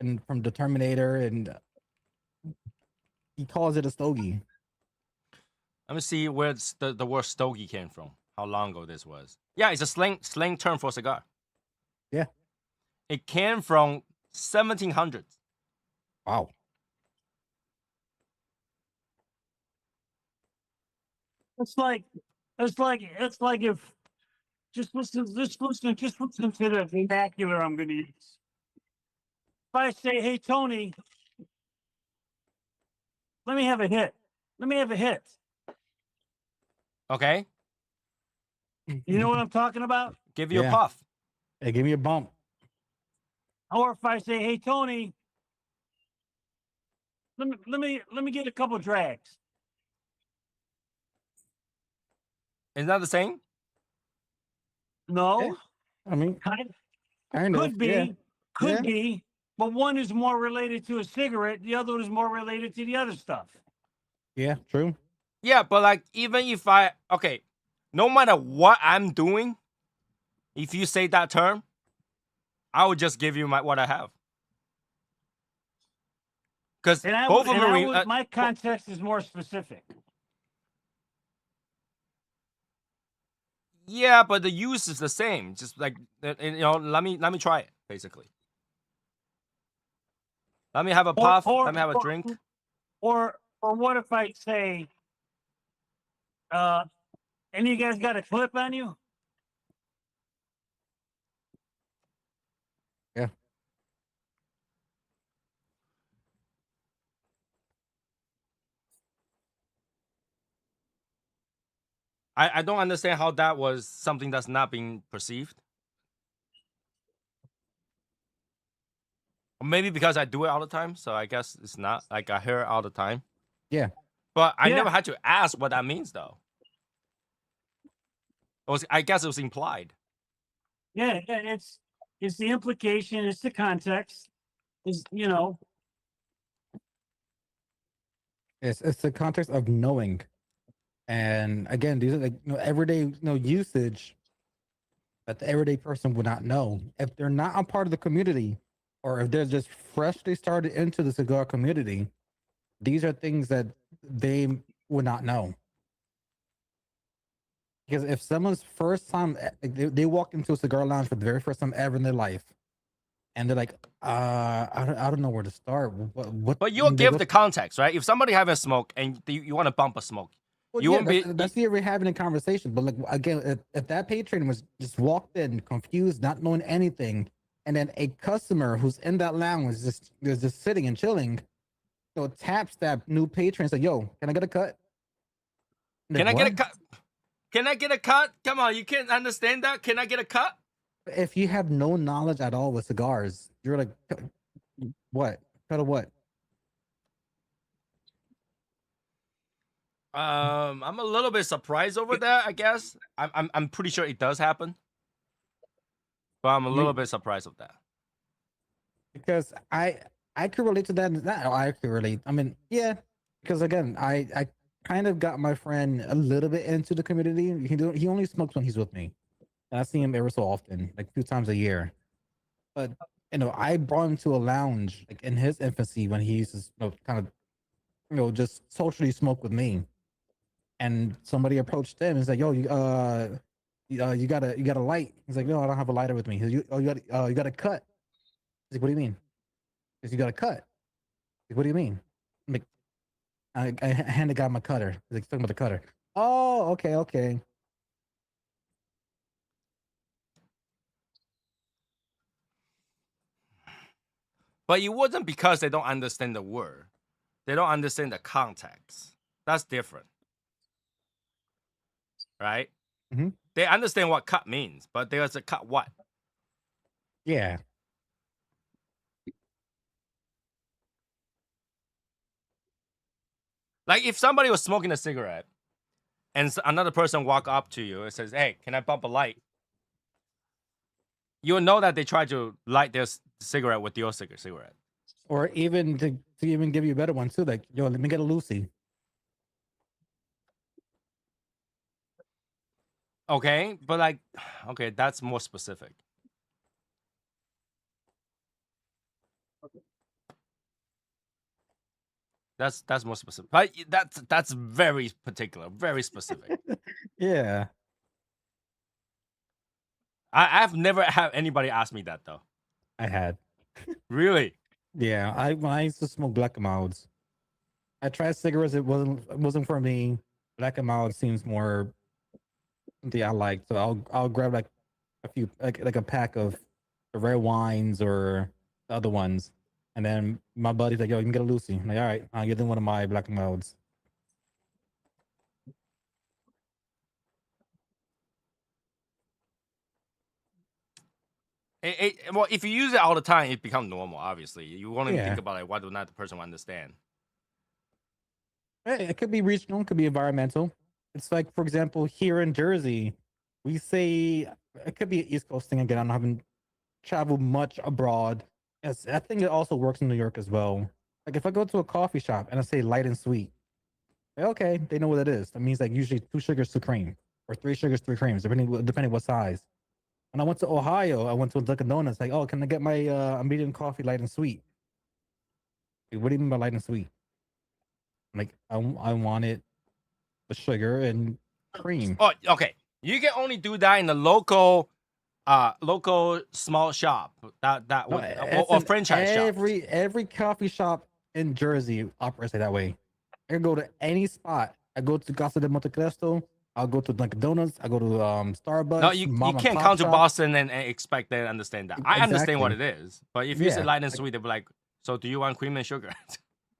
and from the Terminator, and he calls it a stogie. Let me see where the word stogie came from. How long ago this was? Yeah, it's a slang term for cigar. Yeah. It came from 1700s. Wow. It's like if just listen to the vernacular I'm going to use. If I say, "Hey, Tony, let me have a hit. Let me have a hit." Okay, You know what I'm talking about? give you a Yeah. puff. Hey, give me a bump. Or if I say, "Hey, Tony, let me get a couple drags." Isn't that the same? No, Yeah. I mean, kind kind of. could Yeah. be, Yeah. could be, but one is more related to a cigarette. The other one is more related to the other stuff. Yeah. True. Yeah, but like even if no matter what I'm doing, if you say that term, I would just give you what I have. Because And both of them are. my context is more specific. Yeah, but the use is the same. Just like let me try it. Basically, let me have a Or puff. or Let me have a or drink. or what if I say, uh, "And you guys got a clip on you?" Yeah. I don't understand how that was something that's not being perceived. Or maybe because I do it all the time, so I guess it's not like I hear it all the time. Yeah. But I Yeah. never had to ask what that means though. I guess it was implied. Yeah, it's the implication, it's the context. Is It's the context of knowing. And again, these are like everyday usage that the everyday person would not know if they're not a part of the community, or if they're just freshly started into the cigar community. These are things that they would not know. Because if someone's first time, like they walk into a cigar lounge for the very first time ever in their life, and they're like, I don't know where to start. What? But you'll they give go- the context, right? If somebody having a smoke and you want to bump a smoke, Well, you yeah, won't be. that's the we're having a conversation. But like again, if that patron was just walked in confused, not knowing anything, and then a customer who's in that lounge is just sitting and chilling, taps that new patron and say, "Yo, can I get a cut?" Like, Can I get a what? cut? Can I get a cut? Come on, you can't understand that. Can I get a cut? If you have no knowledge at all with cigars, you're like, what? Cut of what? I'm a little bit surprised over that. I guess I'm pretty sure it does happen, but I'm a little bit surprised of that. Because I could relate to that. Not I could relate. I mean, yeah, because again, I kind of got my friend a little bit into the community. He only smokes when he's with me, and I see him ever so often, like 2 times a year. But I brought him to a lounge like in his infancy when he used to kind of just socially smoke with me. And somebody approached him and said, "Yo, you got a light?" He's like, "No, I don't have a lighter with me." He's like, you got a cut?" He's like, "What do you mean?" He's like, "You got a cut?" He's like, "What do you mean?" I'm like, I hand the guy my cutter. He's like, talking about the cutter. Oh, okay, okay. But it wasn't because they don't understand the word. They don't understand the context. That's different, right? Mhm. They understand what cut means, but there's a cut what? Yeah. Like if somebody was smoking a cigarette and another person walk up to you and says, "Hey, can I bump a light?" You'll know that they tried to light their cigarette with your cigarette. Or even to even give you a better one too, like, "Yo, let me get a Lucy." Okay, but like, okay, that's more specific. That's more specific. But that's very particular, very specific. Yeah, I've never had anybody ask me that though. I had. Really? Yeah, when I used to smoke black and milds, I tried cigarettes. It wasn't for me. Black and mild seems more the I like. So I'll grab like a few like a pack of the red wines or the other ones. And then my buddy's like, "Yo, you can get a Lucy." I'm like, "All right, I'll get them one of my black and milds." Well, if you use it all the time, it becomes normal. Obviously, you won't even Yeah. think about like whether or not the person will understand. It could be regional, it could be environmental. It's like, for example, here in Jersey, we say it could be an East Coast thing again. I haven't traveled much abroad. Yes, I think it also works in New York as well. Like if I go to a coffee shop and I say light and sweet, okay, they know what it is. That means like usually 2 sugars, 2 cream, or 3 sugars, 3 creams, depending what size. When I went to Ohio, I went to a Dunkin' Donuts. Like, "Oh, can I get my a medium coffee, light and sweet?" Like, what do you mean by light and sweet? Like, I want it with sugar and cream. Oh, okay. You can only do that in the local small shop that No, would it's or in franchise shop. every coffee shop in Jersey operates that way. I can go to any spot. I go to Casa de Montecristo. I'll go to Dunkin' Donuts. I go to Starbucks. No, you Mom and can't pop come to shop. Boston and expect them to understand that. I understand what it Exactly. is, but if you say Yeah, light and sweet, they'll be like, "So do you want cream and sugar?"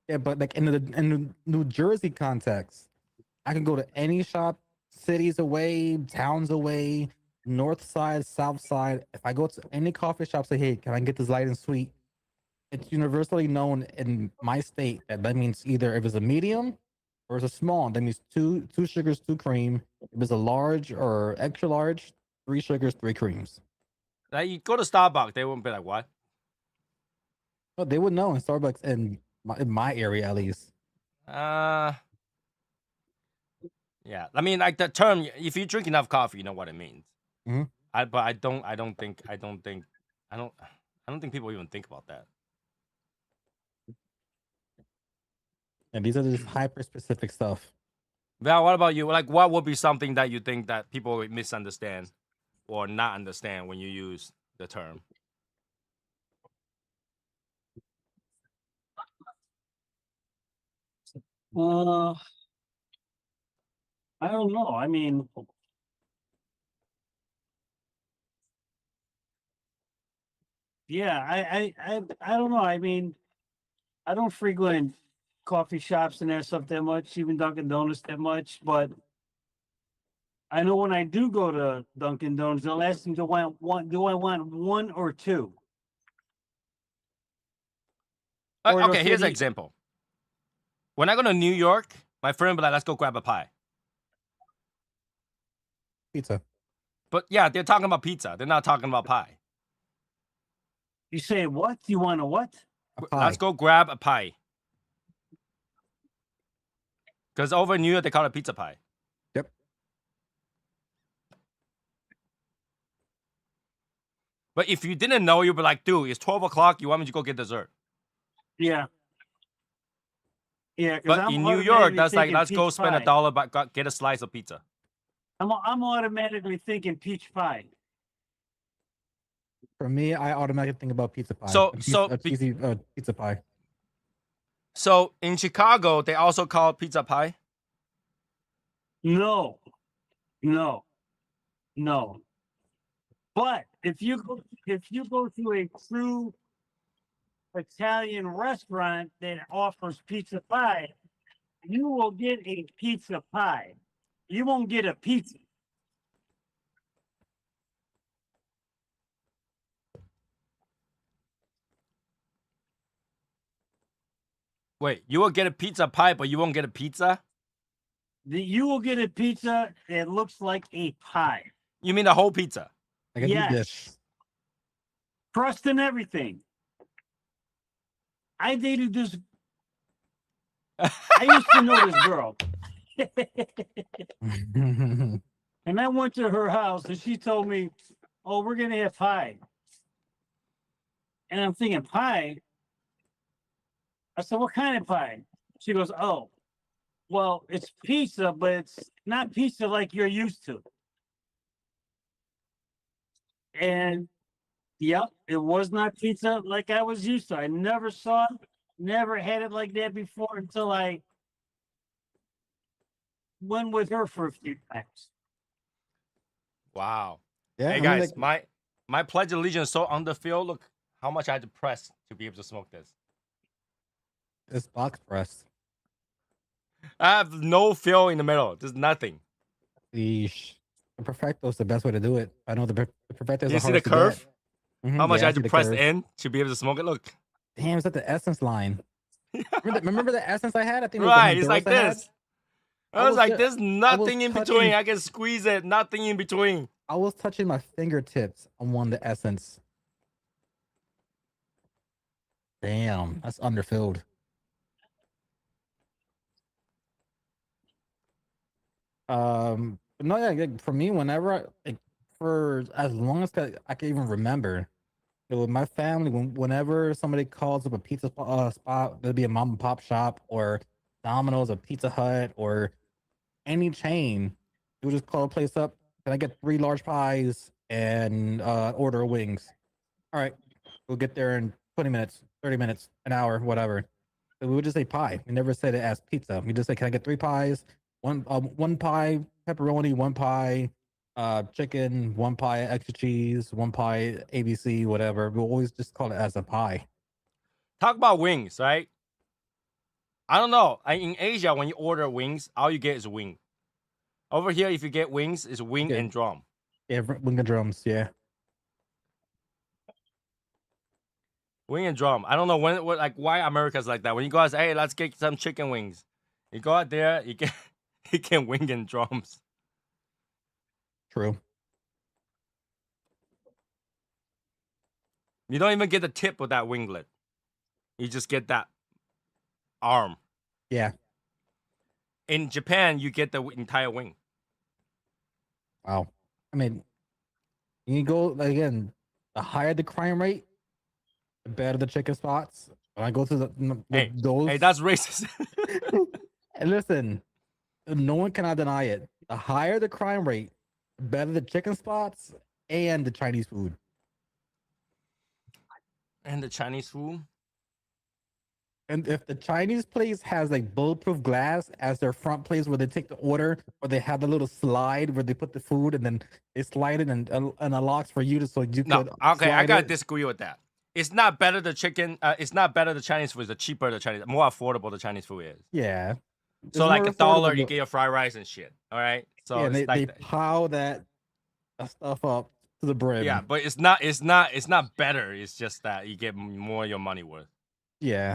yeah, but like in the New Jersey context, I can go to any shop, cities away, towns away, north side, south side. If I go to any coffee shop, say, "Hey, can I get this light and sweet?" It's universally known in my state that means either if it's a medium or it's a small, that means two sugars, 2 cream. If it's a large or extra large, 3 sugars, 3 creams. Like you go to Starbucks, they won't be like, what? Oh, they would know in Starbucks in my area at least. Yeah. I mean, like the term, if you drink enough coffee, you know what it means. Mhm. But I don't think people even think about that. And these are just hyper specific stuff. Val, what about you? Like, what would be something that you think that people would misunderstand or not understand when you use the term? Uh, I don't know. I mean, yeah, I don't know. I mean, I don't frequent coffee shops and that stuff that much, even Dunkin' Donuts that much. But I know when I do go to Dunkin' Donuts, they'll ask me, do I want one or two? Or they'll Okay, say, here's "Do an you-" example. When I go to New York, my friend be like, let's go grab a pie. Pizza. But yeah, they're talking about pizza. They're not talking about pie. You say what? You want a what? A pie. Let's go grab a pie. Because over in New York, they call it pizza pie. Yep. But if you didn't know, you'd be like, dude, it's 12 o'clock. You want me to go get dessert? Yeah. Yeah, because But I'm in New York, automatically that's like, thinking let's go peach spend pie. $1, but get a slice of pizza. I'm automatically thinking peach pie. For me, I automatically think about pizza pie. So- A cheese- so a be- cheesy pizza pie. So in Chicago, they also call it pizza pie. No, no, no. But if you go to a true Italian restaurant that offers pizza pie, you will get a pizza pie. You won't get a pizza. Wait, you will get a pizza pie, but you won't get a pizza? You will get a pizza that looks like a pie. You mean the whole pizza? Like a deep Yes. dish. Crust and everything. I dated this. I used to know this girl. And I went to her house and she told me, "Oh, we're gonna have pie." And I'm thinking, pie? I said, "What kind of pie?" She goes, "Oh, well, it's pizza, but it's not pizza like you're used to." And yep, it was not pizza like I was used to. I never saw it, never had it like that before until I went with her for a few times. Wow. Yeah, Hey I mean, guys, like, my pledge of allegiance is so underfilled. Look how much I had to press to be able to smoke this. it's box press. I have no fill in the middle. There's nothing. Yeesh. The perfecto is the best way to do it. I know the perfecto is You the see the hardest to curve? get. How much Yeah, I I had see to the press curve. in to be able to smoke it? Look. Damn, is that the essence line? Remember the essence I had? I think Right, it was it's the like Honduras I had? this. I was like, there's I was nothing in between. touching- I can squeeze it. Nothing in between. I was touching my fingertips on one of the essence. Damn, that's underfilled. But no, yeah, like, for me, whenever for as long as I can even remember, with my family, whenever somebody calls up a pizza spot, there'll be a mom and pop shop or Domino's or Pizza Hut or any chain, you'll just call a place up. Can I get 3 large pies and order wings? All right, we'll get there in 20 minutes, 30 minutes, an hour, whatever. So we would just say pie. We never said it as pizza. We just say, can I get 3 pies? One pie pepperoni, one pie chicken, one pie extra cheese, one pie ABC, whatever. We'll always just call it as a pie. Talk about wings, right? I don't know. In Asia, when you order wings, all you get is wing. Over here, if you get wings, it's wing Okay. and drum. Yeah, wing and drums. Yeah. Wing and drum. I don't know why America's like that. When you guys, hey, let's get some chicken wings. You go out there, you can wing and drums. True. You don't even get the tip of that winglet. You just get that arm. Yeah. In Japan, you get the entire wing. Wow. I mean, you go again. The higher the crime rate, the better the chicken spots. When I go to those, Hey, that's racist. and listen, no one cannot deny it. The higher the crime rate, the better the chicken spots and the Chinese food. And the Chinese food. And if the Chinese place has like bulletproof glass as their front place where they take the order, or they have the little slide where they put the food and then they slide it and unlocks for you to so you No, could. okay, I slide gotta it. disagree with that. It's not better the chicken. It's not better the Chinese food. It's the cheaper the Chinese, more affordable the Chinese food is. Yeah. So It's like more $1, affordable, you but- get your fried rice and shit. All right. So yeah, and it's they like that. pile that stuff up to the brim. Yeah, but it's not better. It's just that you get more of your money worth. Yeah.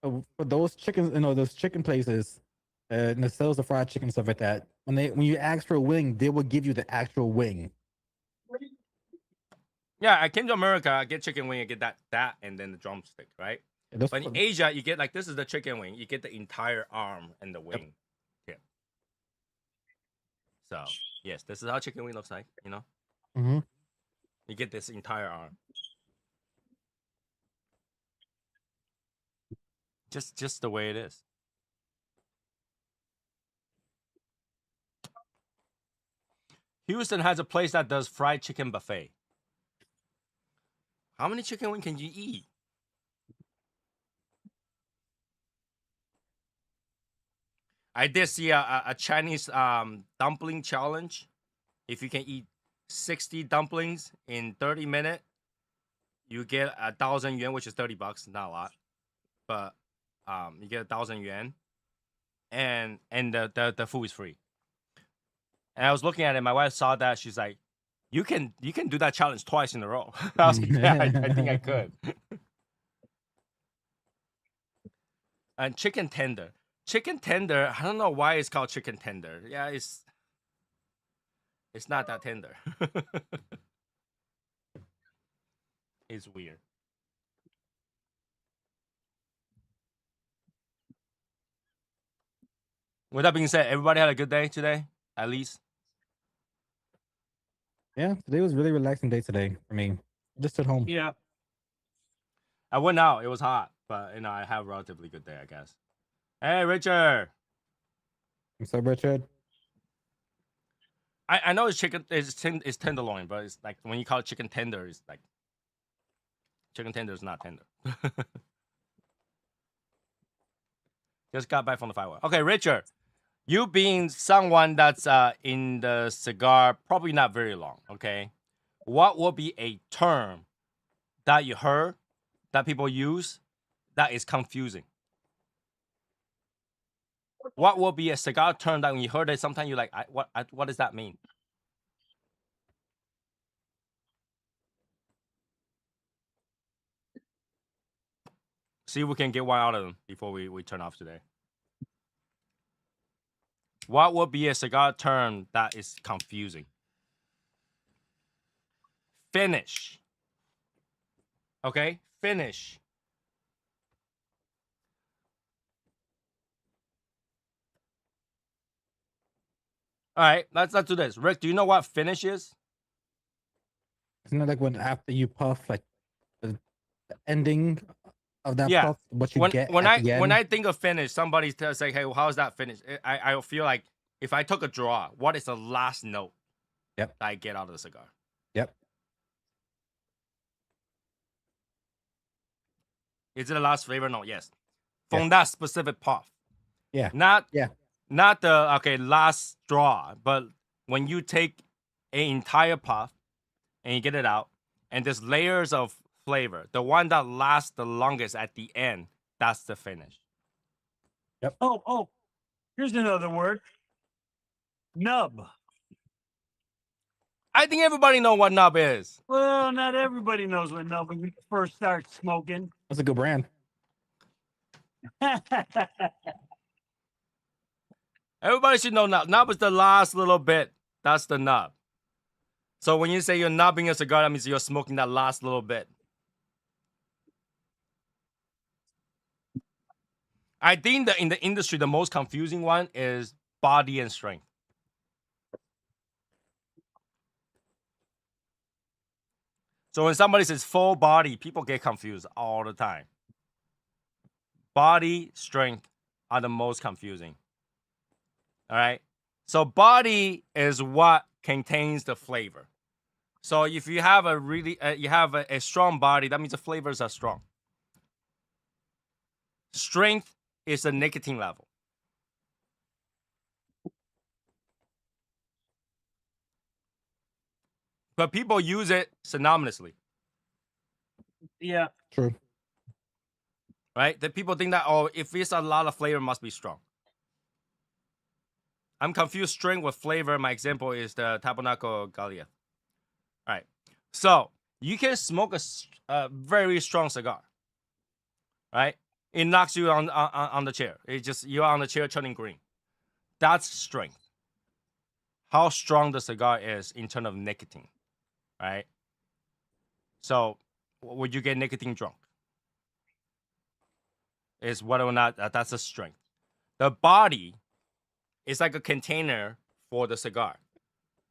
For those chickens, those chicken places, and the sales of fried chicken and stuff like that. When you ask for a wing, they will give you the actual wing. Yeah, I came to America. I get chicken wing. I get that, and then the drumstick, right? Yeah, those- But in Asia, you get like this is the chicken wing. You get the entire arm and the wing. Yeah. So yes, this is how chicken wing looks like. Mhm. You get this entire arm. Just the way it is. Houston has a place that does fried chicken buffet. How many chicken wing can you eat? I did see a Chinese dumpling challenge. If you can eat 60 dumplings in 30 minutes, you get 1,000 yuan, which is $30, not a lot, but you get 1,000 yuan, and the food is free. And I was looking at it. My wife saw that. She's like, "You can do that challenge twice in a row." I was like, "Yeah, I think I could." And chicken tender. Chicken tender. I don't know why it's called chicken tender. Yeah, it's not that tender. It's weird. With that being said, everybody had a good day today, at least. Yeah, today was a really relaxing day today for me. Just at home. Yeah. I went out. It was hot, but I have a relatively good day, I guess. Hey, Richard. What's up, Richard? I know it's chicken. It's tenderloin, but it's like when you call it chicken tender, it's like chicken tender is not tender. Just got back from the firework. Okay, Richard, you being someone that's in the cigar probably not very long. Okay, what would be a term that you heard that people use that is confusing? What would be a cigar term that when you heard it, sometimes you're like, what does that mean? See if we can get one out of them before we turn off today. What would be a cigar term that is confusing? Finish. Okay, finish. All right, let's do this. Rick, do you know what finish is? Isn't it like when after you puff, like the ending of that Yeah. puff, what you get When at the end? I think of finish, somebody tells like, hey, well, how's that finish? I feel like if I took a draw, what is the last note Yep. that I get out of the cigar? Yep. Is it the last flavor note? Yes. Yeah. From that specific puff. Yeah. Not Yeah. Not the last straw, but when you take an entire puff and you get it out, and there's layers of flavor. The one that lasts the longest at the end, that's the finish. Oh, here's another word. Nub. I think everybody know what nub is. Well, not everybody knows what nub when you first start smoking. That's a good brand. Everybody should know nub. Nub is the last little bit. That's the nub. So when you say you're nubbing a cigar, that means you're smoking that last little bit. I think that in the industry, the most confusing one is body and strength. So when somebody says full body, people get confused all the time. Body, strength are the most confusing. All right. So body is what contains the flavor. So if you have a really, you have a strong body, that means the flavors are strong. Strength is the nicotine level. But people use it synonymously. Yeah. True. Right? That people think that, oh, if it's a lot of flavor, it must be strong. I'm confused strength with flavor. My example is the Tabernacle Galia. All right. So you can smoke a very strong cigar. Right? It knocks you on the chair. It just, you're on the chair turning green. That's strength. How strong the cigar is in terms of nicotine. Right? So would you get nicotine drunk? Is whether or not that's a strength. The body is like a container for the cigar,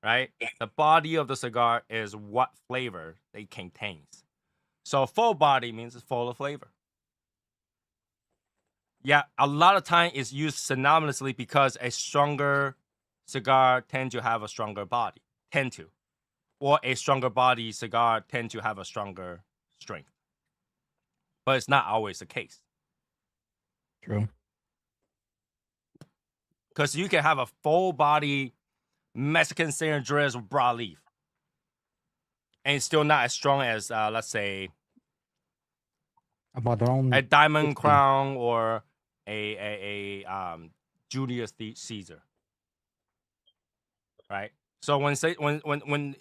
right? The body of the cigar is what flavor it contains. So full body means it's full of flavor. Yeah, a lot of time it's used synonymously because a stronger cigar tend to have a stronger body, or a stronger body cigar tend to have a stronger strength. But it's not always the case. True. Because you can have a full body Mexican San Andreas with broadleaf, and it's still not as strong as, let's say, a Diamond Crown or a Julius Caesar, right? So when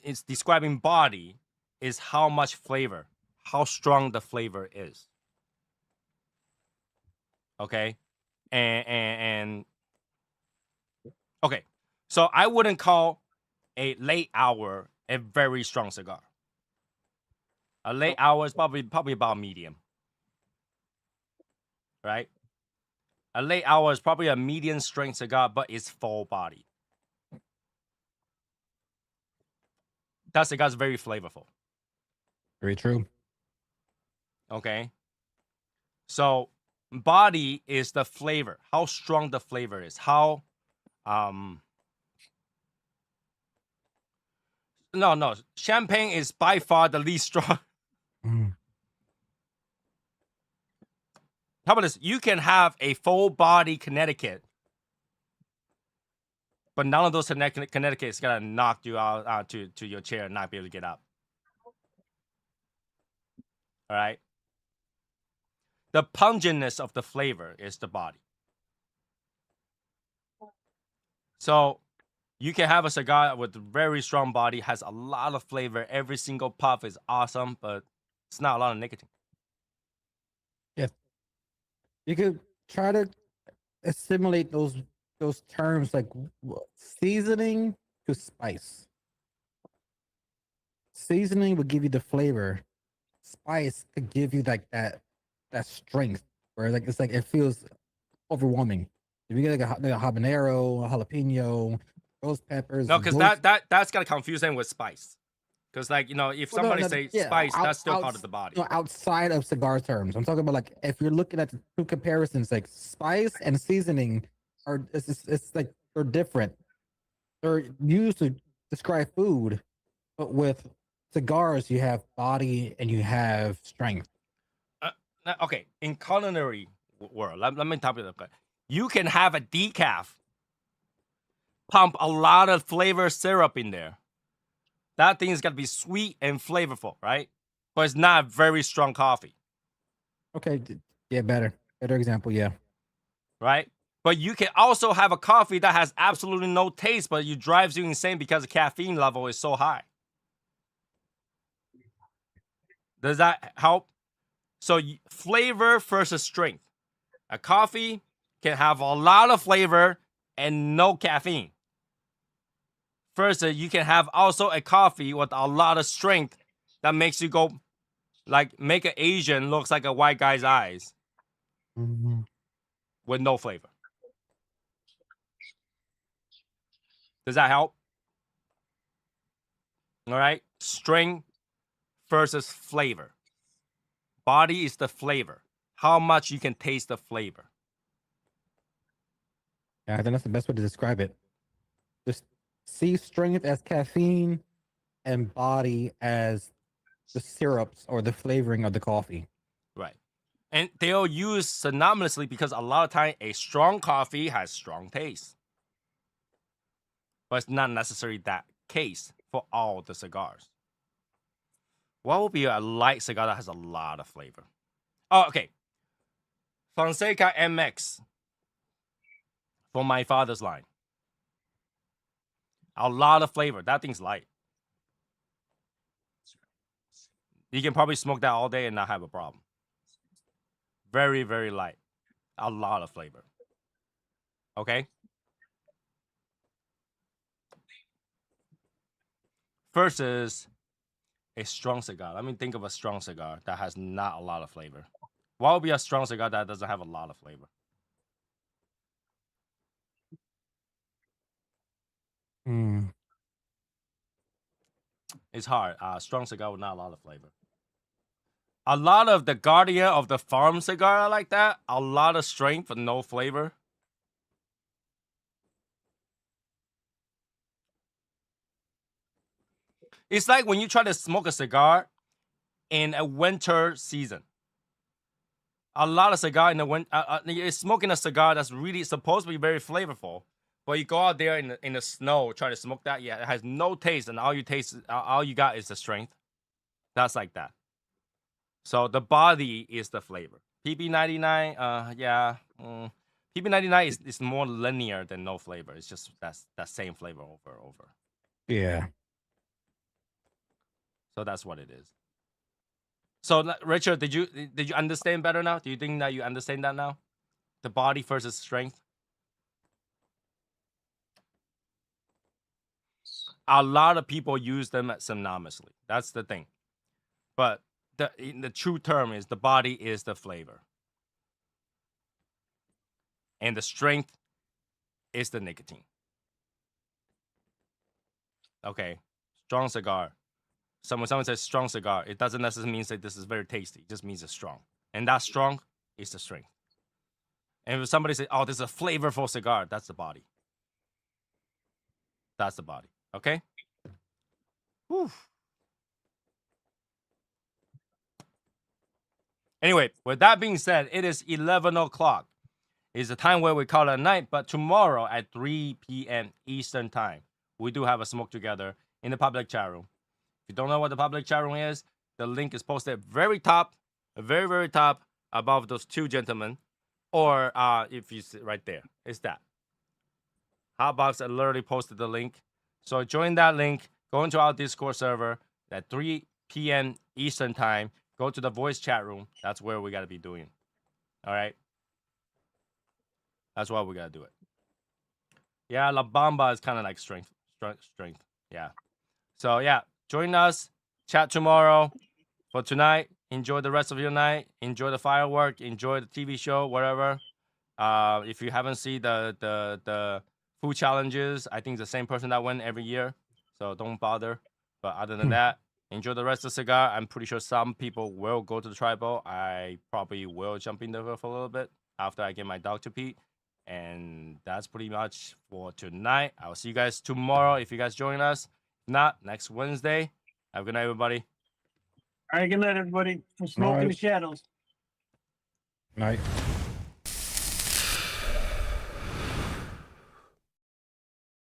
it's describing body, is how much flavor, how strong the flavor is. Okay, and okay, so I wouldn't call a late hour a very strong cigar. A late hour is probably about medium, right? A late hour is probably a medium strength cigar, but it's full body. That cigar is very flavorful. Very true. Okay. So body is the flavor, how strong the flavor is, how no, champagne is by far the least strong. Mm. How about this? You can have a full body Connecticut, but none of those Connecticut is gonna knock you out to your chair and not be able to get up. All right. The pungentness of the flavor is the body. So you can have a cigar with a very strong body, has a lot of flavor. Every single puff is awesome, but it's not a lot of nicotine. Yeah. You could try to assimilate those terms like seasoning to spice. Seasoning would give you the flavor. Spice could give you like that strength, where like it's like it feels overwhelming. If you get like a habanero, a jalapeno, those peppers. No, because that's gotta confuse them with spice. Because if Well, somebody say spice, that's still part of the body. Outside of cigar terms, I'm talking about like if you're looking at the two comparisons, like spice and seasoning it's like they're different. They're used to describe food, but with cigars you have body and you have strength. Okay, in culinary world, let me talk about that. You can have a decaf, pump a lot of flavor syrup in there. That thing is gonna be sweet and flavorful, right? But it's not very strong coffee. Okay, yeah, better example, yeah. Right? But you can also have a coffee that has absolutely no taste, but it drives you insane because the caffeine level is so high. Does that help? So flavor versus strength. A coffee can have a lot of flavor and no caffeine. Versus you can have also a coffee with a lot of strength that makes you go like make an Asian looks like a white guy's eyes with no flavor. Does that help? All right. Strength versus flavor. Body is the flavor. How much you can taste the flavor. Yeah, I think that's the best way to describe it. Just see strength as caffeine and body as the syrups or the flavoring of the coffee. Right. And they'll use synonymously because a lot of time a strong coffee has strong taste. But it's not necessarily that case for all the cigars. What would be a light cigar that has a lot of flavor? Oh, okay. Fonseca MX from my father's line. A lot of flavor. That thing's light. You can probably smoke that all day and not have a problem. Very, very light. A lot of flavor. Okay? Versus a strong cigar. Let me think of a strong cigar that has not a lot of flavor. What would be a strong cigar that doesn't have a lot of flavor? It's hard. Strong cigar with not a lot of flavor. A lot of the Guardian of the Farm cigar like that. A lot of strength but no flavor. It's like when you try to smoke a cigar in a winter season. A lot of cigar in the winter. You're smoking a cigar that's really supposed to be very flavorful, but you go out there in the snow try to smoke that. Yeah, it has no taste, and all you got is the strength. That's like that. So the body is the flavor. PB99, yeah. PB99 is more linear than no flavor. It's just that same flavor over and over. Yeah. So that's what it is. So Richard, did you understand better now? Do you think that you understand that now? The body versus strength. A lot of people use them synonymously. That's the thing. But the true term is the body is the flavor. And the strength is the nicotine. Okay. Strong cigar. When someone says strong cigar, it doesn't necessarily mean that this is very tasty. It just means it's strong. And that strong is the strength. And if somebody says, oh, this is a flavorful cigar, that's the body. That's the body. Okay? Whew. Anyway, with that being said, it is 11 o'clock. It's the time where we call it a night, but tomorrow at 3 p.m. Eastern time, we do have a smoke together in the public chat room. If you don't know what the public chat room is, the link is posted very top, very, very top above those two gentlemen. Or if you see right there, it's that. Hotbox literally posted the link. So join that link, go into our Discord server at 3 p.m. Eastern time. Go to the voice chat room. That's where we got to be doing. All right? That's why we got to do it. Yeah, La Bamba is kind of like strength. Yeah. So, yeah. Join us. Chat tomorrow. For tonight, enjoy the rest of your night. Enjoy the firework. Enjoy the TV show, whatever. If you haven't seen the food challenges, I think it's the same person that win every year. So don't bother. But other than that, enjoy the rest of the cigar. I'm pretty sure some people will go to the tribal. I probably will jump in there for a little bit after I get my dog to pee. And that's pretty much for tonight. I'll see you guys tomorrow if you guys join us. If not, next Wednesday. Have a good night, everybody. All right, good night, everybody. We're smoking the shadows. Night.